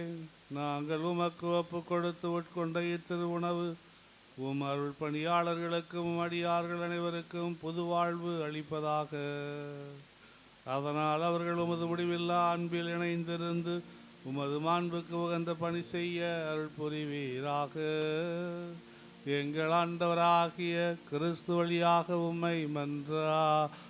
நாங்கள் உமக்கு ஒப்பு கொடுத்து உட்கொண்ட இத்திரு உணவு உம் அருள் பணியாளர்களுக்கும் அடியார்கள் அனைவருக்கும் புது வாழ்வு அளிப்பதாக. அதனால் அவர்கள் உமது முடிவில்லா அன்பில் இணைந்திருந்து உமது மாண்புக்கு உகந்த பணி செய்ய அருள் புரிவீராக. எங்கள் ஆண்டவராகிய கிறிஸ்து வழியாக உம்மை மன்றாடுகின்றோம்.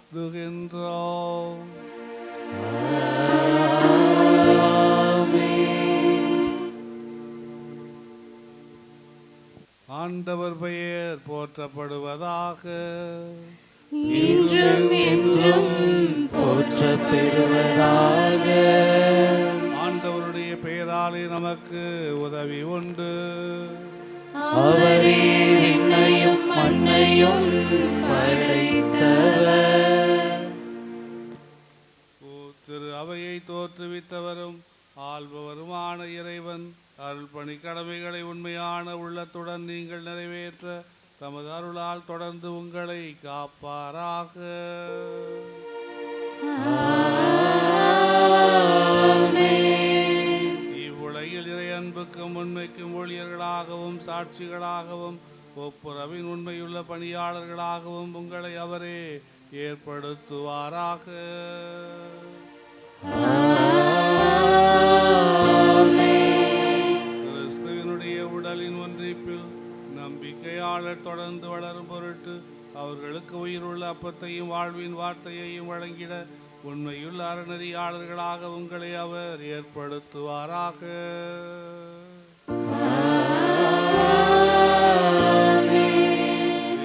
ஆண்டவர் பெயர் போற்றப்படுவதாக. இன்றும் என்றும் போற்றப் பெறுவதாக. ஆண்டவருடைய பெயராலே நமக்கு உதவி உண்டு. அவரே விண்ணையும் மண்ணையும் படைத்தவர். திரு அவையை தோற்றுவித்தவரும் ஆள்பவருமான இறைவன் அருள் பணி கடமைகளை உண்மையான உள்ளத்துடன் நீங்கள் நிறைவேற்ற தமது அருளால் தொடர்ந்து உங்களை காப்பாராக. இவ்வுலகில் இறை அன்புக்கும் உண்மைக்கும் ஊழியர்களாகவும் சாட்சிகளாகவும் ஒப்புரவின் உண்மையுள்ள பணியாளர்களாகவும் உங்களை அவரே ஏற்படுத்துவாராக. கிறிஸ்துவினுடைய உடலின் ஒன்றிப்பில் நம்பிக்கையாளர் தொடர்ந்து வளரும் பொருட்டு அவர்களுக்கு உயிருள்ள அப்பத்தையும் வாழ்வின் வார்த்தையையும் வழங்கிட உண்மையுள்ள அறநெறியாளர்களாக உங்களை அவர் ஏற்படுத்துவாராக.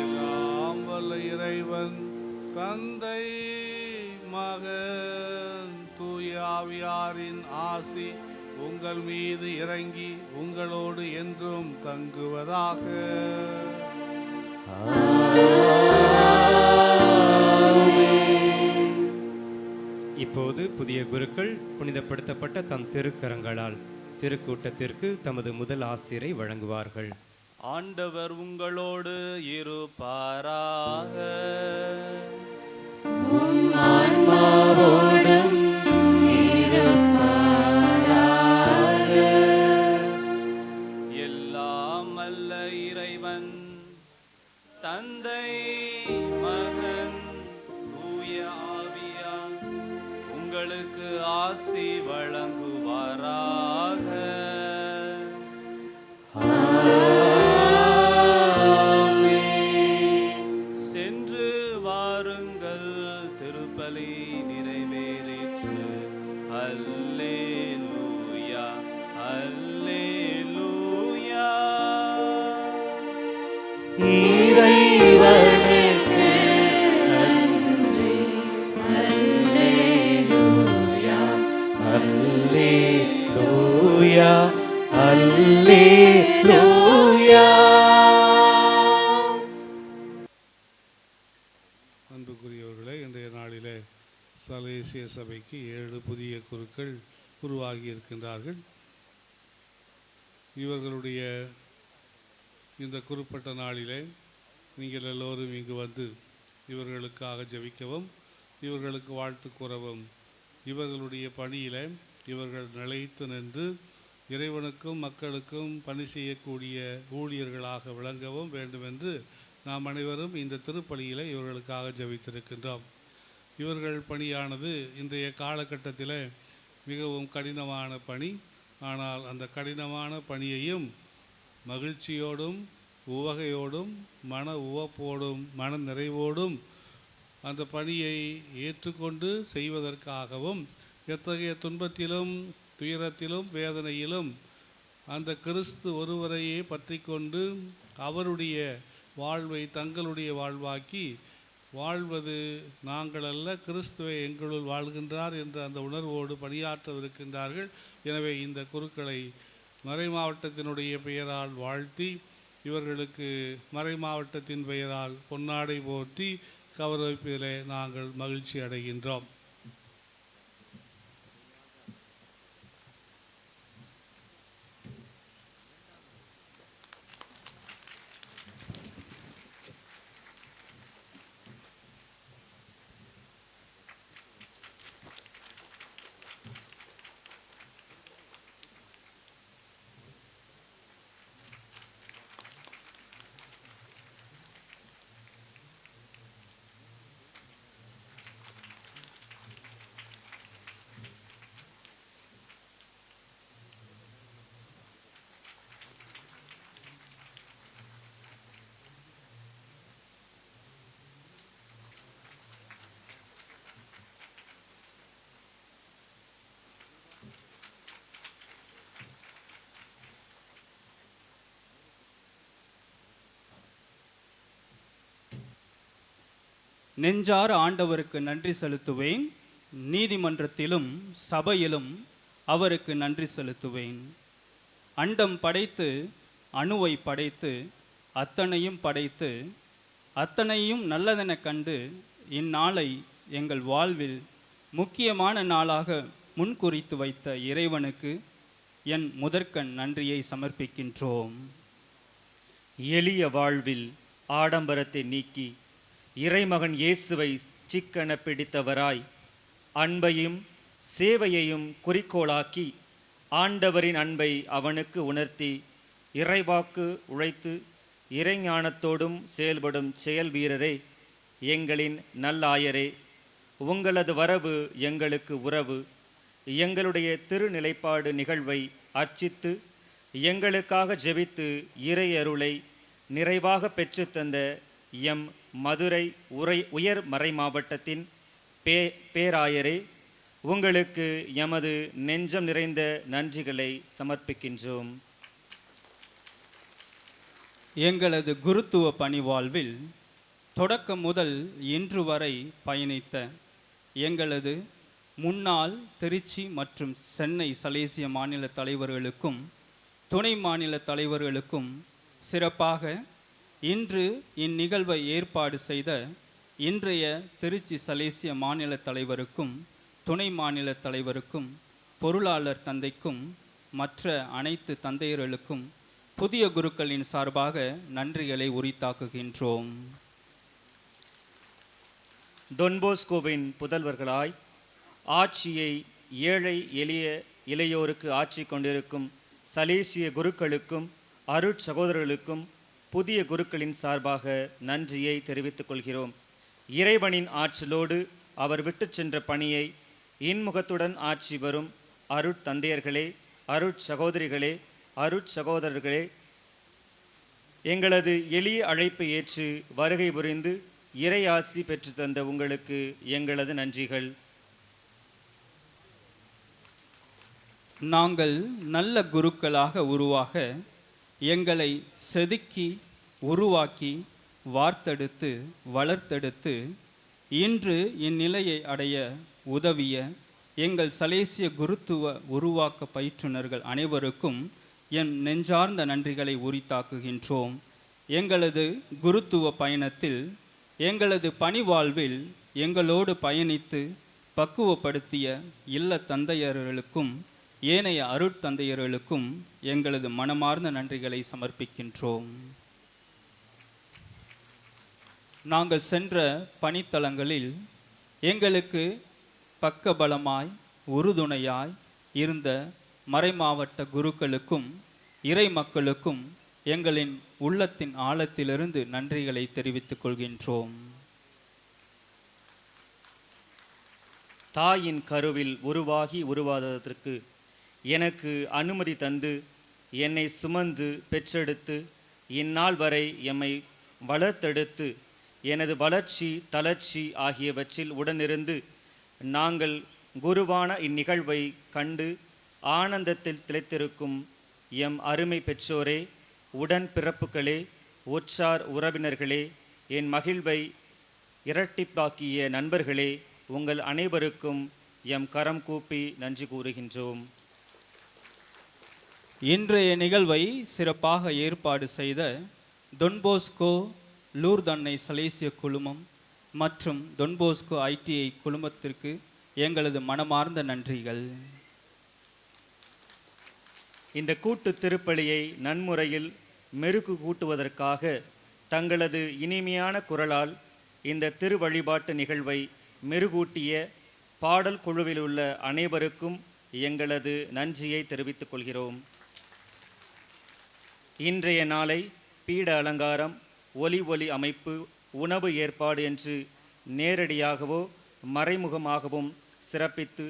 எல்லாம் வல்ல இறைவன் தந்தை மகன் தூய ஆவியாரின் ஆசி உங்கள் மீது இறங்கி உங்களோடு என்றும் தங்குவதாக. இப்போது புதிய குருக்கள் புனிதப்படுத்தப்பட்ட தம் திருக்கரங்களால் திருக்கூட்டத்திற்கு தமது முதல் ஆசிரை வழங்குவார்கள். ஆண்டவர் உங்களோடு இருப்பாராக. ஆன்மாவோடும் எல்லாம் அல்ல இறைவன் தந்தை மகன் தூய ஆவியார் உங்களுக்கு ஆசி வழங்குவாராக. சென்று வாருங்கள், திருப்பலி நிறைவேறிற்று. அல்லேலூயா அல்லேலூயா. இறைவனுக்கு நன்றி. அல்லேலூயா அல்லேலூயா அல்லேலூயா. அன்புக்குரியவர்களே, இன்றைய நாளிலே சலேசிய சபைக்கு 7 புதிய குருக்கள் உருவாகி இருக்கின்றார்கள். இவர்களுடைய இந்த குறிப்பிட்ட நாளிலே நீங்கள் எல்லோரும் இங்கு வந்து இவர்களுக்காக ஜெபிக்கவும் இவர்களுக்கு வாழ்த்து கூறவும் இவர்களுடைய பணியிலே இவர்கள் நிலைத்து நின்று இறைவனுக்கும் மக்களுக்கும் பணி செய்யக்கூடிய ஊழியர்களாக விளங்கவும் வேண்டுமென்று நாம் அனைவரும் இந்த திருப்பலியிலே இவர்களுக்காக ஜெபித்திருக்கின்றோம். இவர்கள் பணியானது இன்றைய காலகட்டத்தில் மிகவும் கடினமான பணி. ஆனால் அந்த கடினமான பணியையும் மகிழ்ச்சியோடும் உவகையோடும் மன உவப்போடும் மன நிறைவோடும் அந்த பணியை ஏற்றுக்கொண்டு செய்வதற்காகவும் எத்தகைய துன்பத்திலும் துயரத்திலும் வேதனையிலும் அந்த கிறிஸ்து ஒருவரையே பற்றி கொண்டு அவருடைய வாழ்வை தங்களுடைய வாழ்வாக்கி வாழ்வது நாங்கள் அல்ல, கிறிஸ்துவை எங்களுள் வாழ்கின்றார் என்ற அந்த உணர்வோடு பணியாற்றவிருக்கின்றார்கள். எனவே இந்த குருக்களை மறை மாவட்டத்தினுடைய பெயரால் வாழ்த்தி இவர்களுக்கு மறை மாவட்டத்தின் பெயரால் பொன்னாடை போர்த்தி கௌரவிப்பதிலே நாங்கள் மகிழ்ச்சி அடைகின்றோம். நெஞ்சார ஆண்டவருக்கு நன்றி செலுத்துவேன். நீதிமன்றத்திலும் சபையிலும் அவருக்கு நன்றி செலுத்துவேன். அண்டம் படைத்து அணுவை படைத்து அத்தனையும் படைத்து அத்தனையும் நல்லதென கண்டு இந்நாளை எங்கள் வாழ்வில் முக்கியமான நாளாக முன்குறித்து வைத்த இறைவனுக்கு என் முதற்கண் நன்றியை சமர்ப்பிக்கின்றோம். எளிய வாழ்வில் ஆடம்பரத்தை நீக்கி இறைமகன் இயேசுவை சிக்கன பிடித்தவராய் அன்பையும் சேவையையும் குறிக்கோளாக்கி ஆண்டவரின் அன்பை அவனுக்கு உணர்த்தி இறைவாக்கு உழைத்து இறைஞானத்தோடும் செயல்படும் செயல் வீரரே, எங்களின் நல்லாயரே, உங்களது வரவு எங்களுக்கு உறவு. எங்களுடைய திருநிலைப்பாடு நிகழ்வை அர்ச்சித்து எங்களுக்காக ஜெபித்து இறை அருளை நிறைவாக பெற்றுத்தந்த எம் மதுரை உயர் மறை மாவட்டத்தின் பேராயரே, உங்களுக்கு எமது நெஞ்சம் நிறைந்த நன்றிகளை சமர்ப்பிக்கின்றோம். எங்களது குருத்துவ பணிவாழ்வில் தொடக்கம் முதல் இன்று வரை பயணித்த எங்களது முன்னாள் திருச்சி மற்றும் சென்னை சலேசிய மாநில தலைவர்களுக்கும் துணை மாநில தலைவர்களுக்கும் சிறப்பாக இன்று இந்நிகழ்வை ஏற்பாடு செய்த இன்றைய திருச்சி சலேசிய மாநில தலைவருக்கும் துணை மாநில தலைவருக்கும் பொருளாளர் தந்தைக்கும் மற்ற அனைத்து தந்தையர்களுக்கும் புதிய குருக்களின் சார்பாக நன்றிகளை உரித்தாக்குகின்றோம். டொன்போஸ்கோவின் புதல்வர்களாய் ஆட்சியை ஏழை எளிய இளையோருக்கு ஆட்சி கொண்டிருக்கும் சலேசிய குருக்களுக்கும் அருட்சகோதரர்களுக்கும் புதிய குருக்களின் சார்பாக நன்றியை தெரிவித்துக் கொள்கிறோம். இறைவனின் ஆற்றலோடு அவர் விட்டு சென்ற பணியை இன்முகத்துடன் ஆட்சி வரும் அருட்தந்தையர்களே, அருட்சகோதரிகளே, அருட்சகோதரர்களே, எங்களது எளிய அழைப்பை ஏற்று வருகை புரிந்து இறை ஆசி பெற்று தந்த உங்களுக்கு எங்களது நன்றிகள். நாங்கள் நல்ல குருக்களாக உருவாக எங்களை செதுக்கி உருவாக்கி வார்த்தெடுத்து வளர்த்தெடுத்து இன்று இந்நிலையை அடைய உதவிய எங்கள் சலேசிய குருத்துவ உருவாக்க பயிற்றுனர்கள் அனைவருக்கும் என் நெஞ்சார்ந்த நன்றிகளை உரித்தாக்குகின்றோம். எங்களது குருத்துவ பயணத்தில் எங்களது பணிவாழ்வில் எங்களோடு பயணித்து பக்குவப்படுத்திய இல்ல தந்தையர்களுக்கும் ஏனைய அருட்தந்தையர்களுக்கும் எங்களது மனமார்ந்த நன்றிகளை சமர்ப்பிக்கின்றோம். நாங்கள் சென்ற பணித்தலங்களில் எங்களுக்கு பக்கபலமாய் உறுதுணையாய் இருந்த மறைமாவட்ட குருக்களுக்கும் இறை மக்களுக்கும் எங்களின் உள்ளத்தின் ஆழத்திலிருந்து நன்றிகளை தெரிவித்துக் கொள்கின்றோம். தாயின் கருவில் உருவாகி உருவாததற்கு எனக்கு அனுமதி தந்து என்னை சுமந்து பெற்றெடுத்து இந்நாள் வரை எம்மை வளர்த்தெடுத்து எனது வளர்ச்சி தளர்ச்சி ஆகியவற்றில் உடனிருந்து நாங்கள் குருவான இந்நிகழ்வை கண்டு ஆனந்தத்தில் திளைத்திருக்கும் எம் அருமை பெற்றோரே, உடன் பிறப்புகளே, உற்றார் உறவினர்களே, என் மகிழ்வை இரட்டிப்பாக்கிய நண்பர்களே, உங்கள் அனைவருக்கும் எம் கரம் கூப்பி நன்றி கூறுகின்றோம். இன்றைய நிகழ்வை சிறப்பாக ஏற்பாடு செய்த டொன்போஸ்கோ லூர்தன்னை சலேசிய குழுமம் மற்றும் டொன்போஸ்கோ ஐடிஐ குழுமத்திற்கு எங்களது மனமார்ந்த நன்றிகள். இந்த கூட்டு திருப்பலியை நன்முறையில் மெருகு கூட்டுவதற்காக தங்களது இனிமையான குரலால் இந்த திருவழிபாட்டு நிகழ்வை மெருகூட்டிய பாடல் குழுவில் உள்ள அனைவருக்கும் எங்களது நன்றியை தெரிவித்துக் கொள்கிறோம். இன்றைய நாளை பீட அலங்காரம், ஒலி அமைப்பு, உணவு ஏற்பாடு என்று நேரடியாகவோ மறைமுகமாகவும் சிறப்பித்து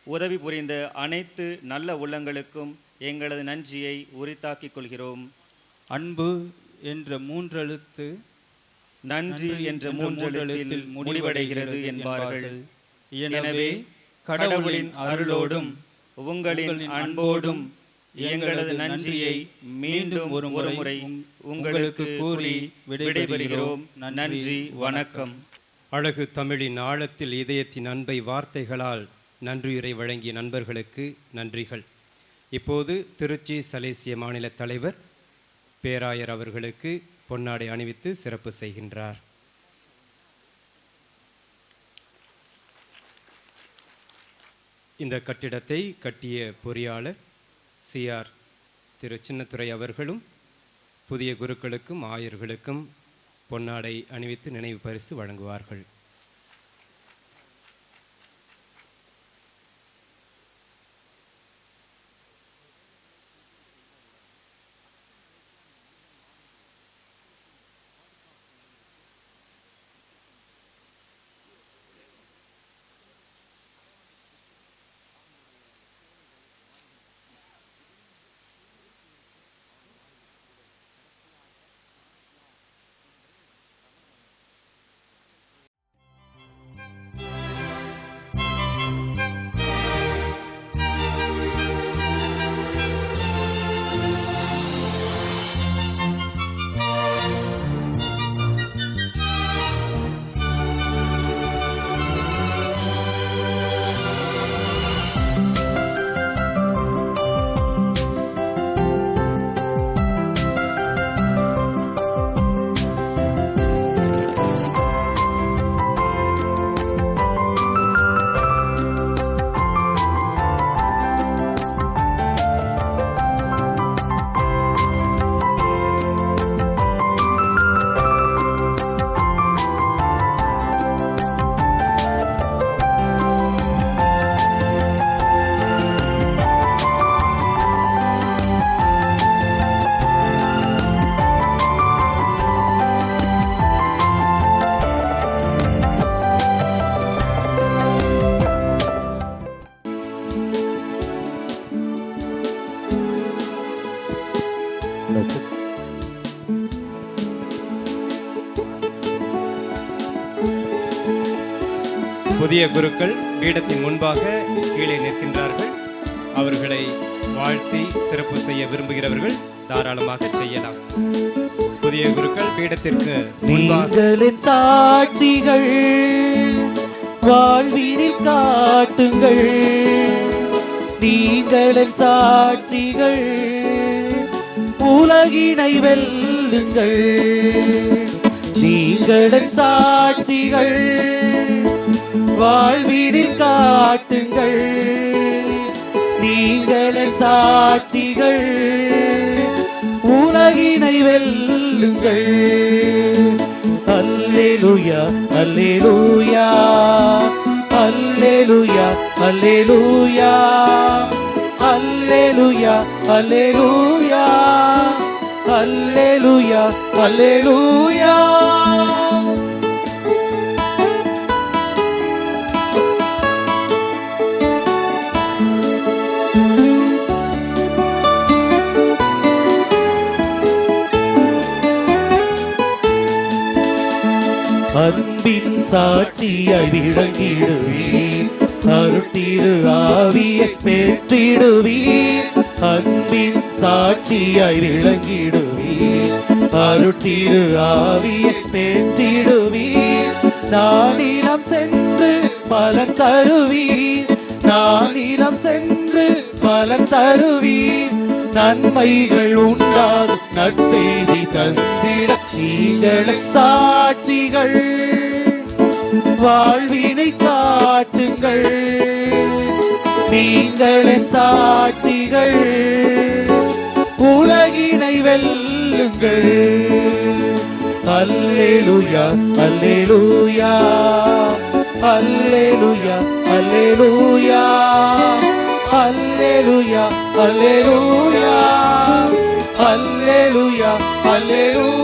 உதவி புரிந்த அனைத்து நல்ல உள்ளங்களுக்கும் எங்களது நன்றியை உரித்தாக்கிக் கொள்கிறோம். அன்பு என்ற மூன்றெழுத்து நன்றி என்ற மூன்றெழுத்தில் முடிவடைகிறது என்பார்கள். எனவே கடவுளின் அருளோடும் உங்களின் அன்போடும் எங்களது நன்றியை மீண்டும் ஒரு முறை உங்களுக்கு கூறி விடைபெறுகிறோம். நன்றி, வணக்கம். அழகு தமிழின் ஆழத்தில் இதயத்தின் அன்பை வார்த்தைகளால் நன்றியுரை வழங்கிய நண்பர்களுக்கு நன்றிகள். இப்போது திருச்சி சலேசிய மாநில தலைவர் பேராயர் அவர்களுக்கு பொன்னாடை அணிவித்து சிறப்பு செய்கின்றார். இந்த கட்டிடத்தை கட்டிய பொறியாளர் CR திரு சின்னத்துரை அவர்களும் புதிய குருக்களுக்கும் ஆயர்களுக்கும் பொன்னாடை அணிவித்து நினைவு பரிசு வழங்குவார்கள். புதிய குருக்கள் பீடத்தின் முன்பாக கீழே நிற்கின்றார்கள். அவர்களை வாழ்த்தி சிறப்பு செய்ய விரும்புகிறவர்கள் தாராளமாக செய்யலாம். புதிய குருக்கள் பீடத்திற்கு நீங்களின் சாட்சிகள் வாழ்வினில் காட்டுங்கள். நீங்களின் சாட்சிகள் உலகினை வெல்லுங்கள். நீங்களின் சாட்சிகள் வாழ்வினில் காட்டுங்கள். நீங்களின் சாட்சிகள் உலகினை வெல்லுங்கள். அல்லேலூயா அல்லேலூயா அல்லேலூயா அல்லேலூயா அல்லேலூயா அல்லேலூயா அல்லேலூயா அல்லேலூயா. அன்பின் சாட்சியாய் விளங்கிடுவீர். அருட்டிரு ஆவியை பெற்றிடுவீர். அன்பின் சாட்சியாய் விளங்கிடுவீர். அருட்டிரு ஆவியை பெற்றிடுவீர். நானிலம் சென்று பலன் தருவீர். நானிலம் சென்று பலன் தருவீர். நன்மைகள் உண்டாகும் நற்செய்தி தந்திட நீங்களும் சாட்சிகள் வாழ்வினை காட்டுங்கள். நீங்களின் சாட்சிகள் உலகினை வெல்லுங்கள். அல்லேலூயா அல்லேலூயா அல்லேலூயா அல்லேலூயா அல்லேலூயா அல்லேலூயா அல்லேலூயா அல்லேலூயா.